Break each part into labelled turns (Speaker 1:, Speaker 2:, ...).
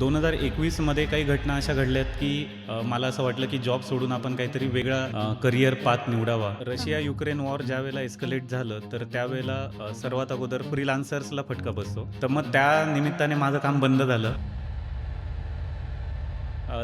Speaker 1: 2021 काही घटना अशा घडल्यात की मला असं वाटलं की जॉब सोडून आपण काहीतरी वेगळा करिअर पाथ निवडावा. रशिया युक्रेन वॉर ज्यावेळेला एस्केलेट झालं तर त्यावेळेला सर्वात अगोदर फ्रीलान्सर्सला फटका बसतो. तर मग त्या निमित्ताने माझं काम बंद झालं.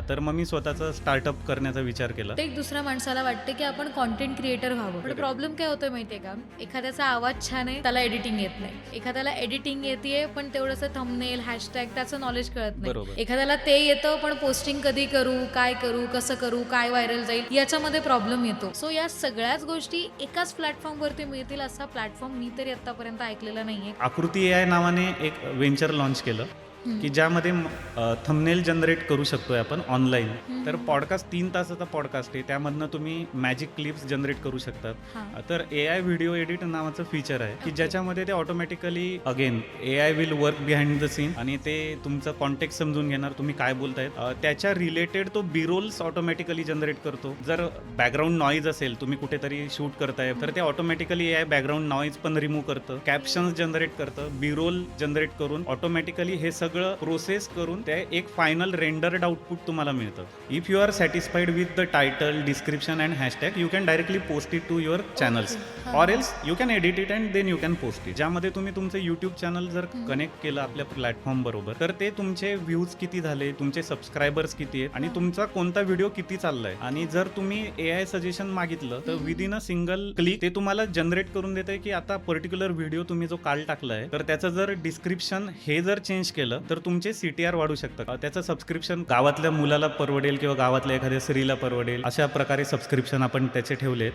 Speaker 1: तर मग मी स्वतःचा स्टार्टअप करण्याचा विचार केला.
Speaker 2: प्रत्येक दुसऱ्या माणसाला वाटते की आपण कॉन्टेंट क्रिएटर व्हावं, पण
Speaker 1: Correct.
Speaker 2: प्रॉब्लेम काय होतोय माहितीये का, एखाद्याचा आवाज छान आहे त्याला एडिटिंग येत नाही, एखाद्याला एडिटिंग येते पण तेवढंसं थंबनेल हॅशटॅग त्याचं नॉलेज कळत नाही,
Speaker 1: बरोबर.
Speaker 2: एखाद्याला ते येतं पण पोस्टिंग कधी करू, काय करू, कसं करू, काय व्हायरल जाईल याच्यामध्ये प्रॉब्लेम येतो. सो या सगळ्याच गोष्टी एकाच प्लॅटफॉर्मवरती मिळतील असा प्लॅटफॉर्म मी तरी आतापर्यंत ऐकलेला नाहीये.
Speaker 1: आकृती AI नावाने एक व्हेंचर लॉन्च केलं की ज्यामध्ये थंबनेल जनरेट करू शकतोय आपण ऑनलाईन. तर पॉडकास्ट 3 तासाचा पॉडकास्ट आहे, त्यामधनं तुम्ही मॅजिक क्लिप्स जनरेट करू शकतात. तर AI व्हिडिओ एडिट नावाचं फीचर आहे की ज्याच्यामध्ये ते automatically again AI will work behind the scene आणि ते तुमचं कॉन्टेक्स्ट समजून घेणार, तुम्ही काय बोलतायत, त्याच्या रिलेटेड तो बिरोल्स ऑटोमॅटिकली जनरेट करतो. जर बॅकग्राऊंड नॉईज असेल, तुम्ही कुठेतरी शूट करताय तर ते ऑटोमॅटिकली AI बॅकग्राऊंड नॉईज पण रिमूव्ह करतं, कॅप्शन्स जनरेट करतं, बिरोल जनरेट करून ऑटोमॅटिकली हे सगळं प्रोसेस करून ते एक फायनल रेंडर्ड आउटपुट तुम्हाला मिळतं. If you are satisfied with the title, description and hashtag, you can directly post it to your channels or else you can edit it and then you can post it. ज्यामध्ये तुम्ही तुमचं YouTube channel जर connect केलं आपल्या platform बरोबर तर ते तुमचे व्ह्यूज किती झाले, तुमचे सबस्क्रायबर्स किती आहेत आणि तुमचा कोणता व्हिडिओ किती चाललाय, आणि जर तुम्ही AI सजेशन मागितलं तर विदिन अ सिंगल क्लिक ते तुम्हाला जनरेट करून देते की आता पर्टिक्युलर व्हिडिओ तुम्ही जो काल टाकलाय तर त्याचं जर डिस्क्रिप्शन हे जर चेंज केलं तर तुमचे CTR वाढू शकतात. त्याचं सबस्क्रिप्शन गावातल्या मुलाला परवडेल किंवा गावातल्या एखाद्या स्त्रीला परवडेल, अशा प्रकारे सबस्क्रिप्शन आपण त्याचे ठेवले.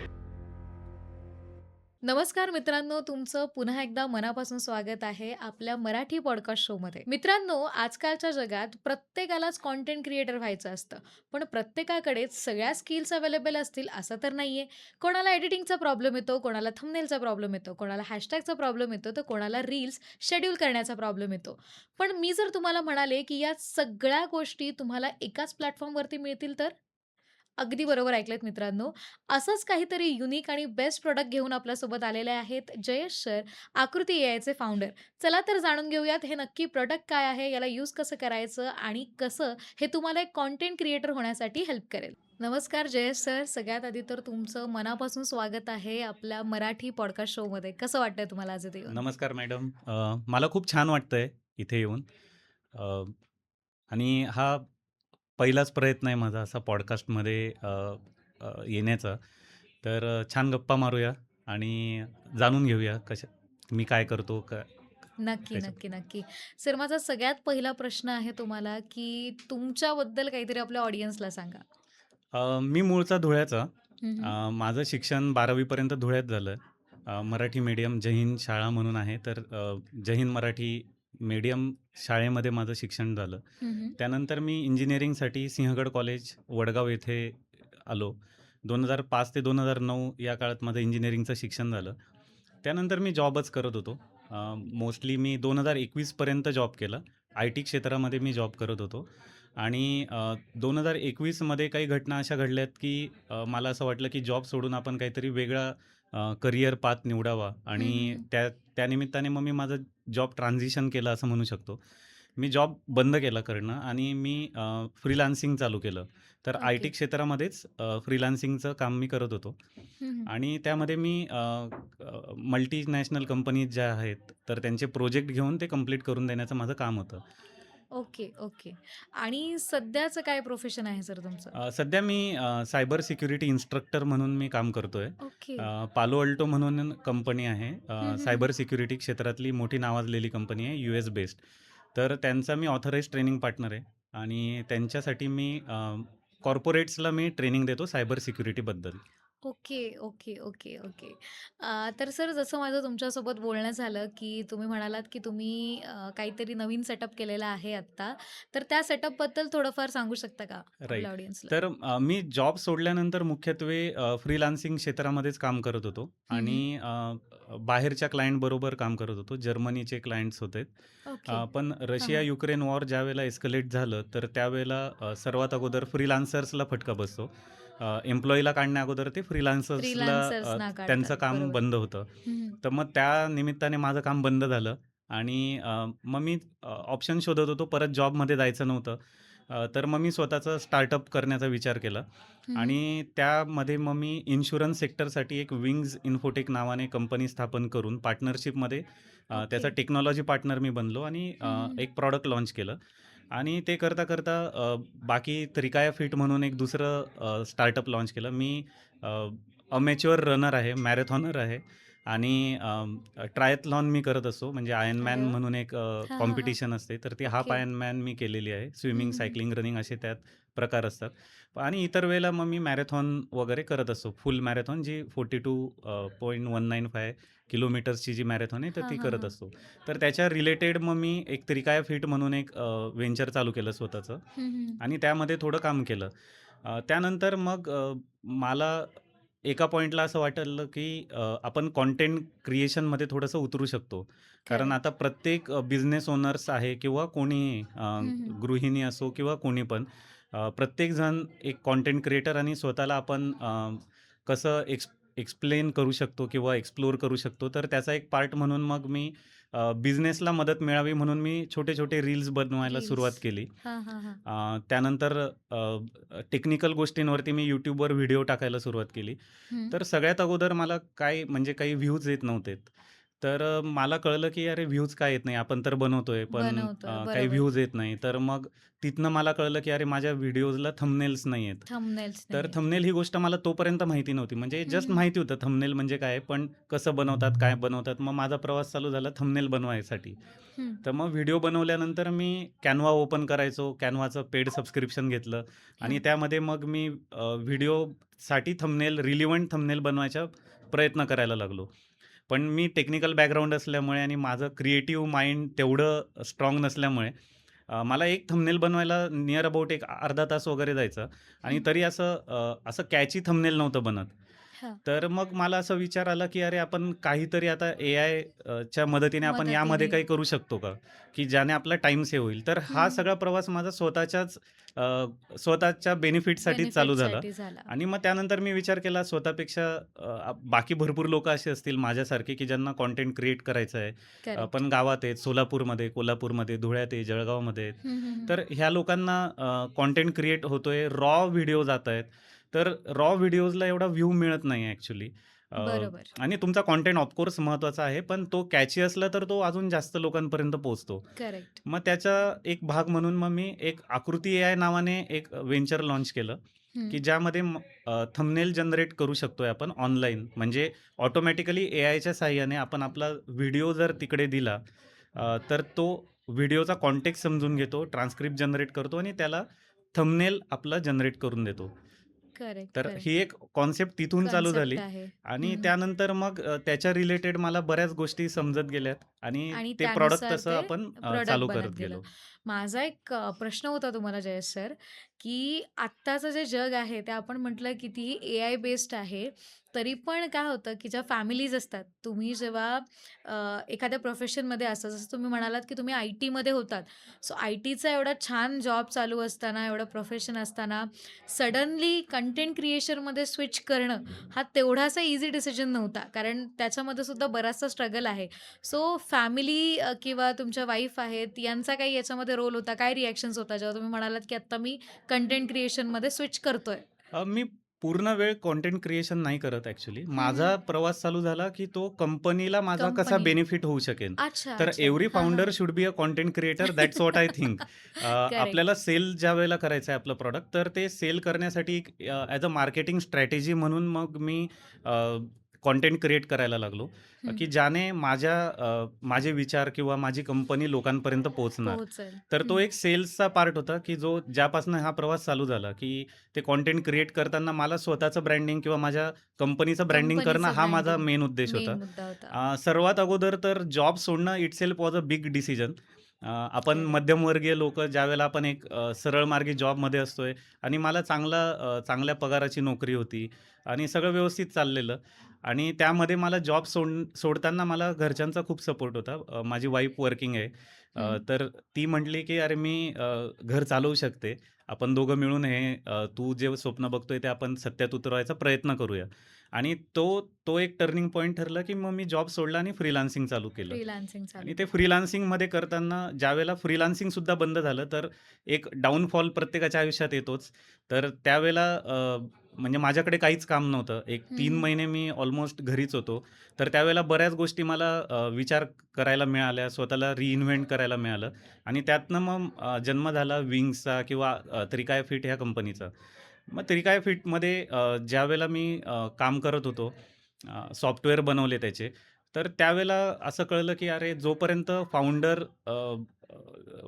Speaker 2: नमस्कार मित्रांनो, तुमचं पुन्हा एकदा मनापासून स्वागत आहे आपल्या मराठी पॉडकास्ट शोमध्ये. मित्रांनो, आजकालच्या जगात प्रत्येकालाच कॉन्टेंट क्रिएटर व्हायचं असतं, पण प्रत्येकाकडेच सगळ्या स्किल्स अवेलेबल असतील असं तर नाहीये. कोणाला एडिटिंगचा प्रॉब्लेम येतो, कोणाला थंबनेलचा प्रॉब्लेम येतो, कोणाला हॅशटॅगचा प्रॉब्लेम येतो, तर कोणाला रील्स शेड्यूल करण्याचा प्रॉब्लेम येतो. पण मी जर तुम्हाला म्हणाले की या सगळ्या गोष्टी तुम्हाला एकाच प्लॅटफॉर्मवरती मिळतील तर? अगदी बरोबर ऐकलत मित्रांनो. असंच काहीतरी युनिक आणि बेस्ट प्रॉडक्ट घेऊन आपल्यासोबत आलेले आहेत जयेश सर, आकृती एआयचे फाउंडर. चला तर जाणून घेऊयात हे नक्की प्रॉडक्ट काय आहे, याला यूज कसं करायचं आणि कसं हे तुम्हाला एक कंटेंट क्रिएटर होण्यासाठी हेल्प करेल. नमस्कार जयेश सर. सगळ्यात आधी तर तुमचं मनापासून स्वागत आहे आपल्या मराठी पॉडकास्ट शोमध्ये. कसं वाटतंय तुम्हाला आज इथे येऊन?
Speaker 1: नमस्कार मॅडम. मला खूप छान वाटतंय इथे येऊन. अ, आणि हा पहिलाच प्रयत्न आहे माझा असा पॉडकास्टमध्ये येण्याचा. तर छान गप्पा मारूया आणि जाणून घेऊया कशा मी काय करतो
Speaker 2: नक्की,
Speaker 1: त्याच्या.
Speaker 2: नक्की, नक्की. सर माझा सगळ्यात पहिला प्रश्न आहे तुम्हाला, की तुमच्याबद्दल काहीतरी आपल्या ऑडियन्सला सांगा?
Speaker 1: मी मूळचा धुळ्याचा.
Speaker 2: हं, हं.
Speaker 1: माझं शिक्षण 12वी पर्यंत धुळ्यात झालं. मराठी मीडियम जय हिंद शाळा म्हणून आहे, तर जय हिंद मराठी मीडियम शाळेमध्ये माझं शिक्षण झालं.
Speaker 2: हं, हं.
Speaker 1: त्यानंतर मी इंजिनिअरिंगसाठी सिंहगड कॉलेज वडगाव येथे आलो. 2005 ते 2009 या काळात माझं इंजिनिअरिंगचं शिक्षण झालं. त्यानंतर मी जॉबच करत होतो. मोस्टली मी 2021 पर्यंत जॉब केला. IT क्षेत्रामध्ये मी जॉब करत होतो आणि 2021मध्ये काही घटना अशा घडल्यात की मला असं वाटलं की जॉब सोडून आपण काहीतरी वेगळा करिअर पाथ निवडावा
Speaker 2: हं, हं,
Speaker 1: आणि
Speaker 2: हं.
Speaker 1: त्यानिमित्ताने मग मी माझं जॉब ट्रान्झिशन केलं असं म्हणू शकतो. मी जॉब बंद केला करणं आणि मी फ्रीलान्सिंग चालू केलं. तर
Speaker 2: ओके.
Speaker 1: IT क्षेत्रामध्येच फ्रीलान्सिंगचं काम मी करत होतो
Speaker 2: हं, हं.
Speaker 1: आणि त्यामध्ये मी मल्टीनॅशनल कंपनीज ज्या आहेत, तर त्यांचे प्रोजेक्ट घेऊन ते कंप्लीट करून देण्याचं माझं काम होतं.
Speaker 2: Okay, okay. आणि सध्याचं काय प्रोफेशन आहे सर तुमचं?
Speaker 1: सध्या मी सायबर सिक्युरिटी इन्स्ट्रक्टर म्हणून मी काम करतोय.
Speaker 2: ओके.
Speaker 1: पालो अल्टो म्हणून कंपनी आहे.
Speaker 2: हं, हं, हं.
Speaker 1: सायबर सिक्युरिटी क्षेत्रातली मोठी नावाजलेली कंपनी आहे, US बेस्ड. तर त्यांचा मी ऑथराइज्ड ट्रेनिंग पार्टनर आहे आणि त्यांच्यासाठी मी कॉर्पोरेट्सला मी ट्रेनिंग देतो सायबर सिक्युरिटीबद्दल.
Speaker 2: Okay, okay, okay, okay. तर सर जसं माझं तुमच्यासोबत बोलणं झालं, की तुम्ही म्हणालात, की तुम्ही काहीतरी नवीन सेटअप केलेला आहे आत्ता. तर त्या सेटअपबद्दल थोडंफार सांगू शकता का
Speaker 1: राईट.
Speaker 2: आपल्या ऑडियन्सला?
Speaker 1: तर मी जॉब सोडल्यानंतर मुख्यत्वे फ्रीलान्सिंग क्षेत्रामध्येच काम करत होतो
Speaker 2: हं,
Speaker 1: आणि
Speaker 2: हं.
Speaker 1: बाहेरच्या क्लायंटबरोबर काम करत होतो. जर्मनीचे क्लायंट्स होते.
Speaker 2: ओके.
Speaker 1: पण
Speaker 2: हां,
Speaker 1: रशिया
Speaker 2: हां.
Speaker 1: युक्रेन वॉर ज्यावेळेला एस्केलेट झालं, तर त्यावेळेला सर्वात अगोदर फ्रीलान्सर्सला फटका बसतो. एम्प्लॉईला काढण्या अगोदर ते फ्रीलान्सर्सला
Speaker 2: फ्रीलान्सर्सना
Speaker 1: त्यांचं
Speaker 2: काढतात.
Speaker 1: काम
Speaker 2: बरोबर.
Speaker 1: बंद होतं.
Speaker 2: हं, हं.
Speaker 1: तर मग त्या निमित्ताने माझं काम बंद झालं आणि मग मी ऑप्शन शोधत होतो. परत जॉबमध्ये जायचं नव्हतं. तर मग मी स्वतःचं स्टार्टअप करण्याचा विचार केला
Speaker 2: हं, हं.
Speaker 1: आणि त्यामध्ये मग मी इन्शुरन्स सेक्टरसाठी एक विंग्ज इन्फोटेक नावाने कंपनी स्थापन करून पार्टनरशिपमध्ये
Speaker 2: ओके.
Speaker 1: त्याचा टेक्नॉलॉजी पार्टनर मी बनलो आणि
Speaker 2: हं, हं.
Speaker 1: एक प्रॉडक्ट लॉन्च केलं आणि ते करता बाकी त्रिकाया फिट म्हणून एक दुसरं स्टार्टअप लॉन्च केलं. मी अमॅच्युअर रनर आहे, मॅरेथॉनर आहे आणि ट्रायथलॉन मी करत असतो. म्हणजे
Speaker 2: अरे
Speaker 1: आयर्नमॅन
Speaker 2: वाह!
Speaker 1: म्हणून एक
Speaker 2: हां, हां, हां.
Speaker 1: कॉम्पिटिशन असते. तर ती हाफ
Speaker 2: ओके.
Speaker 1: आयर्नमॅन मी केलेली आहे.
Speaker 2: हं,
Speaker 1: स्विमिंग,
Speaker 2: हं, हं.
Speaker 1: सायकलिंग, रनिंग असे त्यात प्रकार असतात. आणि इतर वेळेला मग मी मॅरेथॉन वगैरे करत असतो. फुल मॅरेथॉन जी 42.195 किलोमीटर्सची जी मॅरेथॉन आहे, तर
Speaker 2: हां,
Speaker 1: ती
Speaker 2: हां,
Speaker 1: करत
Speaker 2: हां.
Speaker 1: असतो. तर त्याच्या रिलेटेड मग मी एक त्रिकाया फिट म्हणून एक व्हेंचर चालू केलं स्वतःचं
Speaker 2: हं, हं.
Speaker 1: आणि त्यामध्ये थोडं काम केलं. त्यानंतर मग मला एका पॉइंटला असं वाटलं, की आपण कंटेंट क्रिएशनमध्ये थोडंसं उतरू शकतो. कारण आता
Speaker 2: करेक्ट.
Speaker 1: प्रत्येक बिझनेस ओनर्स आहे किंवा कोणीही
Speaker 2: हं, हं.
Speaker 1: गृहिणी असो किंवा कोणी पण प्रत्येकजण एक कंटेंट क्रिएटर आणि स्वतःला आपण कसं एक्सप्लेन करू शकतो किंवा एक्सप्लोर करू शकतो. तर त्याचा एक पार्ट म्हणून मग मी बिझनेसला मदत मिळावी म्हणून मी छोटे-छोटे रील्स बनवायला
Speaker 2: रील्स.
Speaker 1: सुरुवात केली.
Speaker 2: हां, हां, हां.
Speaker 1: त्यानंतर टेक्निकल गोष्टींवरती मी YouTubeवर व्हिडिओ टाकायला सुरुवात केली.
Speaker 2: हं.
Speaker 1: तर सगळ्यात अगोदर मला काय म्हणजे काही व्ह्यूज येत नव्हते. तर मला कळलं की अरे व्ह्यूज का येत नाही? आपण तर बनवतोय, पण
Speaker 2: बनवतोय.
Speaker 1: काही
Speaker 2: बरोबर.
Speaker 1: व्ह्यूज येत नाही. तर मग तिथनं मला कळलं की अरे माझ्या व्हिडिओजला थंबनेल्स नाही आहेत.
Speaker 2: थंबनेल्स
Speaker 1: तर
Speaker 2: नाहीयेत.
Speaker 1: थंबनेल ही गोष्ट मला तोपर्यंत माहिती नव्हती. म्हणजे
Speaker 2: हं,
Speaker 1: जस्ट
Speaker 2: हं.
Speaker 1: माहिती होतं थंबनेल म्हणजे काय, पण कसं बनवतात, काय बनवतात? मग माझा प्रवास चालू झाला थंबनेल बनवायसाठी.
Speaker 2: हं.
Speaker 1: तर मग व्हिडिओ बनवल्यानंतर मी Canva ओपन करायचो. Canvaचं पेड सबस्क्रिप्शन घेतलं आणि
Speaker 2: हां.
Speaker 1: त्यामध्ये मग मी व्हिडिओसाठी थंबनेल रिलिव्हंट थंबनेल बनवायचा प्रयत्न करायला लागलो. पण मी टेक्निकल बॅकग्राऊंड असल्यामुळे आणि माझं क्रिएटिव्ह माइंड तेवढं स्ट्राँग नसल्यामुळे मला एक थंबनेल बनवायला निअर अबाउट एक अर्धा तास वगैरे जायचा आणि
Speaker 2: हं.
Speaker 1: तरी असं कॅची थंबनेल नव्हतं बनत.
Speaker 2: हां.
Speaker 1: तर मग मला असा विचार आला, की अरे आपण काहीतरी आता एआय च्या मदतीने आपण यामध्ये
Speaker 2: मदतीने.
Speaker 1: काही करू शकतो का? की ज्याने आपला टाईम सेव्ह होईल. तर
Speaker 2: हं,
Speaker 1: हा
Speaker 2: हं.
Speaker 1: सगळा प्रवास माझा स्वतःच्या बेनिफिटसाठीच चालू झाला
Speaker 2: बेनिफिटसाठी झाला.
Speaker 1: आणि मग त्यानंतर मी विचार केला स्वतःपेक्षा बाकी भरपूर लोकं असे असतील माझ्यासारखे, की ज्यांना कंटेंट क्रिएट करायचं आहे.
Speaker 2: करेक्ट.
Speaker 1: पण गावात आहेत, सोलापूरमध्ये, कोल्हापूरमध्ये, धुळ्यात आहे, जळगावमध्ये आहेत.
Speaker 2: हं, हं, हं.
Speaker 1: तर ह्या लोकांना कंटेंट क्रिएट होतोय, रॉ व्हिडिओ जातायत. तर रॉ व्हिडिओजला एवढा व्ह्यू मिळत नाही ॲक्चुअली.
Speaker 2: बरोबर.
Speaker 1: आणि तुमचा कंटेंट ऑफकोर्स महत्त्वाचा आहे, पण तो कॅची असला तर तो अजून जास्त लोकांपर्यंत पोहोचतो.
Speaker 2: करेक्ट.
Speaker 1: मग त्याचा एक भाग म्हणून मग मी एक आकृती एआय नावाने एक व्हेंचर लॉन्च केलं,
Speaker 2: हं.
Speaker 1: की ज्यामध्ये थंबनेल जनरेट करू शकतोय आपण ऑनलाईन. म्हणजे ऑटोमॅटिकली एआयच्या सहाय्याने आपण आपला व्हिडिओ जर तिकडे दिला, तर तो व्हिडिओचा कॉन्टेक्स्ट समजून घेतो, ट्रान्सक्रिप्ट जनरेट करतो आणि त्याला थंबनेल आपला जनरेट करून देतो.
Speaker 2: करेक्ट,
Speaker 1: तर
Speaker 2: करेक्ट.
Speaker 1: ही एक कॉन्सेप्ट तिथून चालू
Speaker 2: कन्सेप्ट
Speaker 1: झाली
Speaker 2: आहे.
Speaker 1: आणि
Speaker 2: हं, हं.
Speaker 1: त्यानंतर मग त्याच्या रिलेटेड मला बऱ्याच गोष्टी समजत गेल्यात आणि
Speaker 2: आणि
Speaker 1: ते प्रॉडक्ट
Speaker 2: त्यानुसार
Speaker 1: तसं
Speaker 2: ते
Speaker 1: आपण
Speaker 2: प्रॉडक्ट
Speaker 1: चालू
Speaker 2: बनत
Speaker 1: करत
Speaker 2: गेलं.
Speaker 1: गेलो.
Speaker 2: माझा एक प्रश्न होता तुम्हाला जयेश सर, की आत्ताचं जे जग आहे ते आपण म्हटलं कितीही एआय बेस्ड आहे, तरी पण काय होतं, की ज्या फॅमिलीज असतात, तुम्ही जेव्हा एखाद्या प्रोफेशनमध्ये असता, जसं तुम्ही म्हणालात, की तुम्ही आय-टीमध्ये होतात. सो आय-टीचा एवढा छान जॉब चालू असताना, एवढं प्रोफेशन असताना, सडनली कंटेंट क्रिएशनमध्ये स्विच करणं, हा तेवढासा ईझी डिसिजन नव्हता. कारण त्याच्यामध्ये सुद्धा बराचसा स्ट्रगल आहे. सो फॅमिली किंवा तुमच्या वाईफ आहेत, यांचा काही याच्यामध्ये रोल होता? काय रिएक्शन्स होता, जेव्हा तुम्ही म्हणालात, की आत्ता मी कंटेंट क्रिएशनमध्ये स्विच करतोय?
Speaker 1: मी पूर्ण वेळ कंटेंट क्रिएशन नाही करत ॲक्चुअली.
Speaker 2: हं, हं.
Speaker 1: माझा प्रवास चालू झाला, की तो कंपनीला माझा कसा
Speaker 2: कंपनी.
Speaker 1: बेनिफिट होऊ शकेल.
Speaker 2: अच्छा,
Speaker 1: तर
Speaker 2: अच्छा.
Speaker 1: एव्हरी
Speaker 2: हां, हां.
Speaker 1: Founder should be a content creator that's what I think.
Speaker 2: Correct.
Speaker 1: आपल्याला सेल ज्यावेळेला करायचं आहे आपलं प्रॉडक्ट, तर ते सेल करण्यासाठी ॲज अ मार्केटिंग स्ट्रॅटेजी म्हणून मग मी कंटेंट क्रिएट करायला लागलो,
Speaker 2: हं.
Speaker 1: की ज्याने माझे विचार किंवा माझी कंपनी लोकांपर्यंत पोहोचणार.
Speaker 2: पोहोचेल.
Speaker 1: तर तो
Speaker 2: हं.
Speaker 1: एक सेल्सचा पार्ट होता, की जो ज्यापासून हा प्रवास चालू झाला, की ते कंटेंट क्रिएट करताना मला स्वतःचं ब्रँडिंग किंवा माझ्या कंपनीचं ब्रँडिंग करणं
Speaker 2: कंपनीचं
Speaker 1: हा माझा
Speaker 2: ब्रँडिंग
Speaker 1: मेन उद्देश होता.
Speaker 2: मेन मुद्दा होता.
Speaker 1: सर्वात अगोदर तर जॉब सोडणं itself was a big decision. आपण
Speaker 2: करेक्ट.
Speaker 1: मध्यमवर्गीय लोकं ज्यावेळेला आपण एक सरळ मार्गी जॉबमध्ये असतोय आणि मला चांगल्या पगाराची नोकरी होती आणि सगळं व्यवस्थित चाललेलं. आणि त्यामध्ये मला जॉब सोडताना मला घरच्यांचा खूप सपोर्ट होता. माझी वाईफ वर्किंग आहे.
Speaker 2: हं.
Speaker 1: तर ती म्हटली, की "अरे मी घर चालवू शकते. आपण दोघं मिळून हे तू जे स्वप्न बघतोय ते आपण सत्यात उतरवायचा प्रयत्न करूया." आणि तो तो एक टर्निंग पॉइंट ठरला, की मग मी जॉब सोडला आणि फ्रीलान्सिंग चालू केलं.
Speaker 2: फ्रीलान्सिंग
Speaker 1: आणि
Speaker 2: चालू
Speaker 1: ते
Speaker 2: केलं.
Speaker 1: फ्रीलान्सिंगमध्ये करताना ज्यावेळेला फ्रीलान्सिंगसुद्धा बंद झालं, तर एक डाउनफॉल प्रत्येकाच्या आयुष्यात येतोच. तर त्यावेळेला म्हणजे माझ्याकडे काहीच काम नव्हतं. एक
Speaker 2: हं,
Speaker 1: 3
Speaker 2: हं.
Speaker 1: महिने मी ऑलमोस्ट घरीच होतो. तर त्यावेळेला बऱ्याच गोष्टी मला विचार करायला मिळाल्या, स्वतःला रिइन्व्हेंट करायला मिळालं आणि त्यातनं मग जन्म झाला विंग्सचा किंवा त्रिकाय फिट ह्या कंपनीचा. मग त्रिकाय फिटमध्ये ज्यावेळेला मी काम करत होतो, सॉफ्टवेअर बनवले त्याचे. तर त्यावेळेला असं कळलं, की अरे जोपर्यंत फाउंडर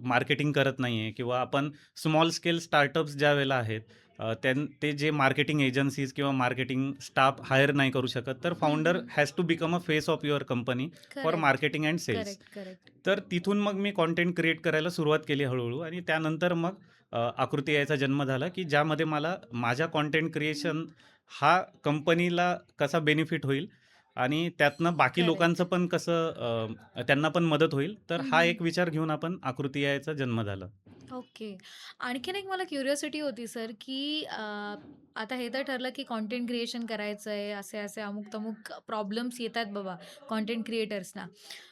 Speaker 1: मार्केटिंग करत नाहीये किंवा आपण स्मॉल स्केल स्टार्टअप्स ज्यावेळेला आहेत, ते जे मार्केटिंग एजन्सीज किंवा मार्केटिंग स्टाफ हायर नाही करू शकत, तर
Speaker 2: hmm,
Speaker 1: founder
Speaker 2: hmm.
Speaker 1: Has to become a face of your company for
Speaker 2: correct,
Speaker 1: marketing and sales.
Speaker 2: Correct, correct.
Speaker 1: तर तिथून मग मी कंटेंट क्रिएट करायला सुरुवात केली हळू आणि त्यानंतर मग आकृती यायचा जन्म झाला, की ज्यामध्ये मला माझ्या कंटेंट क्रिएशन हा कंपनीला कसा बेनिफिट होईल आणि त्यातनं बाकी लोकांचं
Speaker 2: करेक्ट.
Speaker 1: पण कसं त्यांना पण मदत होईल. तर
Speaker 2: हं,
Speaker 1: हा
Speaker 2: हं.
Speaker 1: एक विचार घेऊन आपण आकृती यायचा जन्म झाला.
Speaker 2: ओके. आणखीन एक मला क्युरिओसिटी होती सर, की आता हे तर ठरलं, की कंटेंट क्रिएशन करायचंय, असे-असे, अमुक-तमुक प्रॉब्लेम्स येतात बाबा कंटेंट क्रिएटर्सना.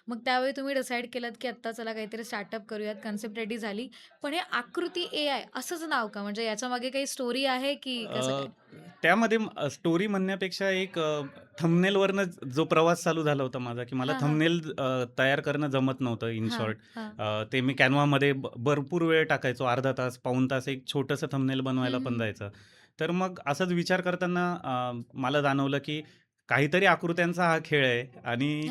Speaker 2: मग त्यावेळी तुम्ही डिसाईड केलत, की आत्ता चला काहीतरी स्टार्टअप करूयात, कन्सेप्ट रेडी झाली. पण हे आकृती एआय असंच नाव का? म्हणजे याच्यामागे काही स्टोरी आहे, की कसं
Speaker 1: अ,
Speaker 2: काय?
Speaker 1: त्यामध्ये स्टोरी म्हणण्यापेक्षा एक थंबनेलवरनं जो प्रवास चालू झाला होता माझा, की मला
Speaker 2: हां, हां.
Speaker 1: थंबनेल तयार करणं जमत नव्हतं इन
Speaker 2: हां,
Speaker 1: शॉर्ट.
Speaker 2: हां.
Speaker 1: ते मी Canvaमध्ये भरपूर वेळ टाकायचो. अर्धा तास, पाऊण तास एक छोटंसं थंबनेल बनवायला
Speaker 2: हं,
Speaker 1: पण
Speaker 2: हं.
Speaker 1: जायचं. तर मग असंच विचार करताना मला जाणवलं, की काहीतरी आकृत्यांचा हा खेळ आहे आणि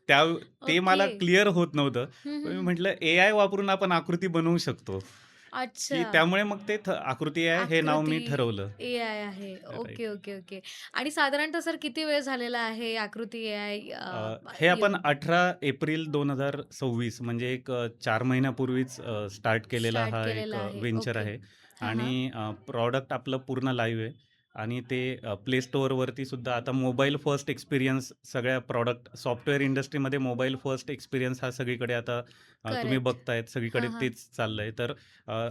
Speaker 1: त्या ते
Speaker 2: ओके.
Speaker 1: मला क्लिअर होत नव्हतं.
Speaker 2: हं,
Speaker 1: पण
Speaker 2: हं,
Speaker 1: मी
Speaker 2: हं.
Speaker 1: म्हटलं एआय वापरून आपण आकृती बनवू शकतो, की
Speaker 2: अच्छा.
Speaker 1: त्यामुळे मग ते आकृती आहे हे नाव
Speaker 2: आकृती
Speaker 1: मी ठरवलं.
Speaker 2: एआय आहे. Okay,
Speaker 1: right.
Speaker 2: Okay, okay. आणि साधारणतः सर किती वेळ झालेला आहे आकृती एआय
Speaker 1: हे आपण
Speaker 2: येऊन?
Speaker 1: 18 एप्रिल 2026 म्हणजे एक 4 महिन्यापूर्वीच स्टार्ट केलेला
Speaker 2: स्टार्ट
Speaker 1: हा एक
Speaker 2: केलेलं आहे.
Speaker 1: Venture
Speaker 2: okay.
Speaker 1: आहे
Speaker 2: हां, हां.
Speaker 1: आणि प्रॉडक्ट आपलं पूर्ण लाईव्ह आहे आणि ते प्ले स्टोअरवरती सुद्धा आता मोबाईल फर्स्ट एक्सपिरियन्स सगळ्या प्रॉडक्ट सॉफ्टवेअर इंडस्ट्रीमध्ये मोबाईल फर्स्ट एक्सपिरियन्स हा सगळीकडे आता तुम्ही
Speaker 2: करेक्ट.
Speaker 1: बघतायत सगळीकडे
Speaker 2: हां, हां.
Speaker 1: तेच चाललंय. तर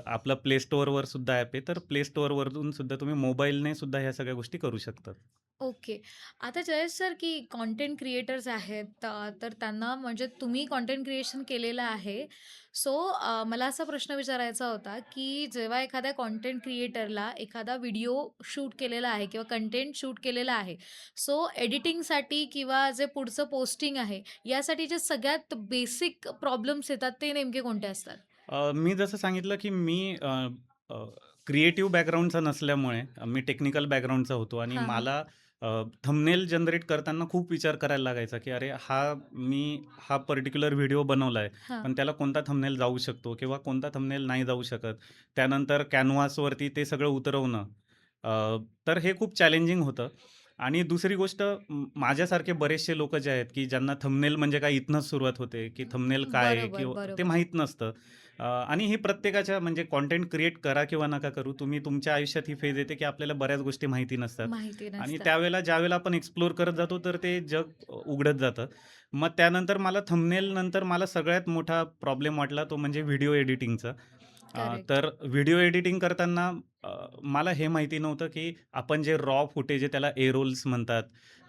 Speaker 1: आपलं प्ले स्टोअरवर सुद्धा ॲप आहे. तर प्ले स्टोअरवरून सुद्धा तुम्ही मोबाईलने सुद्धा ह्या सगळ्या गोष्टी करू शकतात.
Speaker 2: ओके. आता जयेश सर, की कंटेंट क्रिएटर्स आहेत तर त्यांना म्हणजे तुम्ही कंटेंट क्रिएशन केलेलं आहे. सो मला असा प्रश्न विचारायचा होता, की जेव्हा एखाद्या कंटेंट क्रिएटरला एखादा व्हिडिओ शूट केलेला आहे किंवा कंटेंट शूट केलेलं आहे. सो एडिटिंगसाठी किंवा जे पुढचं पोस्टिंग आहे, यासाठी जे सगळ्यात बेसिक प्रॉब्लेम्स येतात ते नेमके कोणते असतात?
Speaker 1: मी जसं सांगितलं, की मी क्रिएटिव्ह बॅकग्राऊंडचा नसल्यामुळे मी टेक्निकल बॅकग्राऊंडचा होतो आणि
Speaker 2: हां, हां.
Speaker 1: मला थंबनेल जनरेट करताना खूप विचार करायला लागायचा, की अरे मी हा पर्टिक्युलर व्हिडिओ बनवलाय,
Speaker 2: हां.
Speaker 1: पण त्याला कोणता थंबनेल जाऊ शकतो किंवा कोणता थंबनेल नाही जाऊ शकत. त्यानंतर कॅनव्हासवरती ते सगळं उतरवणं. तर हे खूप चॅलेंजिंग होतं आणि दुसरी गोष्ट माझ्यासारखे बरेचसे लोकं जे आहेत, की ज्यांना थंबनेल म्हणजे काय इथनंच सुरुवात होते, की थंबनेल काय आहे
Speaker 2: बरोबर,
Speaker 1: किंवा ते
Speaker 2: बरोबर.
Speaker 1: माहीत नसतं. आणि ही प्रत्येकाच्या म्हणजे कंटेंट क्रिएट करा किंवा नका करू, तुम्ही तुमच्या आयुष्यात ही फेज येते, की आपल्याला बऱ्याच गोष्टी माहिती नसतात
Speaker 2: माहिती
Speaker 1: आणि
Speaker 2: नसतात.
Speaker 1: त्यावेळेला ज्यावेळेला आपण एक्सप्लोर करत जातो, तर ते जग उघडत जातं. मग त्यानंतर मला थंबनेल नंतर मला सगळ्यात मोठा प्रॉब्लेम वाटला तो म्हणजे व्हिडिओ एडिटिंगचा.
Speaker 2: करेक्ट.
Speaker 1: तर व्हिडिओ एडिटिंग करताना अ, मला हे माहिती नव्हतं, की आपण जे रॉ फुटेज आहे त्याला ए रोल्स म्हणतात.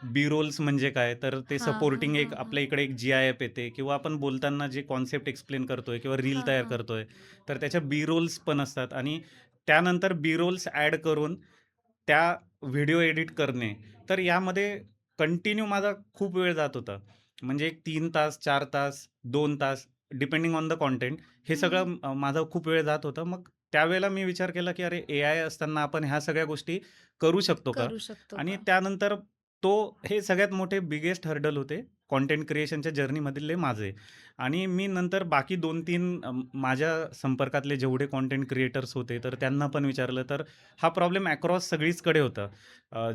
Speaker 1: बी रोल्स म्हणजे काय? तर ते
Speaker 2: हां, हां,
Speaker 1: सपोर्टिंग एक
Speaker 2: हां, हां.
Speaker 1: आपल्या इकडे एक जी-आय-एफ येते किंवा आपण बोलताना जे कॉन्सेप्ट एक्सप्लेन करतोय किंवा रील
Speaker 2: हां,
Speaker 1: तयार
Speaker 2: हां.
Speaker 1: करतोय, तर त्याच्या बी रोल्स पण असतात आणि त्यानंतर बी रोल्स ॲड करून त्या व्हिडिओ एडिट करणे. तर यामध्ये कंटिन्यू माझा खूप वेळ जात होता. म्हणजे एक 3 तास, 4 तास, 2 तास डिपेंडिंग ऑन द कंटेंट हे
Speaker 2: हं, हं.
Speaker 1: सगळं माझा खूप वेळ जात होता. मग त्यावेळेला मी विचार केला, की अरे एआय असताना आपण ह्या सगळ्या गोष्टी करू शकतो का?
Speaker 2: करू शकतो
Speaker 1: आणि
Speaker 2: का?
Speaker 1: त्यानंतर हे सगळ्यात मोठे बिगेस्ट हर्डल होते कंटेंट क्रिएशनच्या जर्नीमधले माझे. आणि मी नंतर बाकी 2-3 माझ्या संपर्कातले जेवढे कंटेंट क्रिएटर्स होते, तर त्यांना पण विचारलं. तर हा प्रॉब्लेम अक्रॉस सगळीचकडे होता.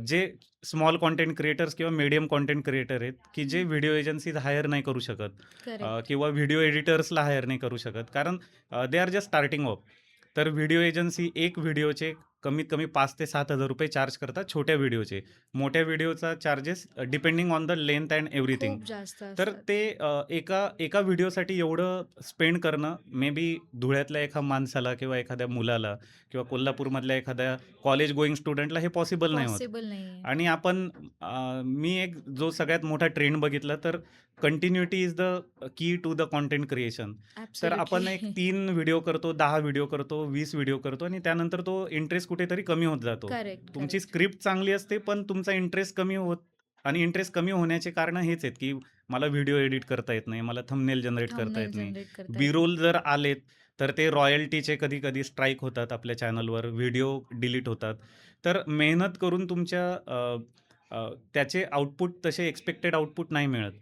Speaker 1: जे स्मॉल कंटेंट क्रिएटर्स किंवा मीडियम कंटेंट क्रिएटर आहेत, की जे
Speaker 2: हं.
Speaker 1: व्हिडिओ एजन्सीज हायर नाही करू शकत
Speaker 2: करेक्ट.
Speaker 1: किंवा व्हिडिओ एडिटर्सला हायर नाही करू शकत. कारण they are just starting of. तर व्हिडिओ एजन्सी एक व्हिडिओचे कमीत कमी 5,000 ते 7,000 रुपये चार्ज करतात छोट्या व्हिडिओचे. मोठ्या व्हिडिओचा charges depending on the length and everything.
Speaker 2: खूप जास्त
Speaker 1: तर
Speaker 2: असतात.
Speaker 1: ते एका एका व्हिडिओसाठी एवढं स्पेंड करणं मे बी धुळ्यातल्या एका माणसाला किंवा एखाद्या मुलाला किंवा कोल्हापूरमधल्या एखाद्या कॉलेज गोईंग स्टुडंटला हे पॉसिबल नाही होत.
Speaker 2: पॉसिबल नाहीये.
Speaker 1: आणि आपण मी एक जो सगळ्यात मोठा ट्रेंड बघितला तर continuity is the key to the content creation. तर आपण एक
Speaker 2: ॲब्सोल्युटली.
Speaker 1: 3 व्हिडिओ करतो, 10 व्हिडिओ करतो, 20 व्हिडिओ करतो आणि त्यानंतर तो इंटरेस्ट कुठेतरी कमी होत जातो.
Speaker 2: करेक्ट,
Speaker 1: तुमची
Speaker 2: करेक्ट.
Speaker 1: स्क्रिप्ट चांगली असते, पण तुमचा इंटरेस्ट कमी होत आणि इंटरेस्ट कमी होण्याचे कारणं हेच आहेत, की मला व्हिडिओ एडिट करता येत नाही, मला थंबनेल जनरेट करता
Speaker 2: थंबनेल
Speaker 1: येत नाही.
Speaker 2: जनरेट करता येत
Speaker 1: बी-रोल
Speaker 2: नाही.
Speaker 1: जर आलेत, तर ते रॉयल्टीचे कधी-कधी स्ट्राईक होतात आपल्या चॅनलवर, व्हिडिओ डिलीट होतात. तर मेहनत करून तुमच्या त्याचे आउटपुट तसे एक्स्पेक्टेड आउटपुट नाही मिळत.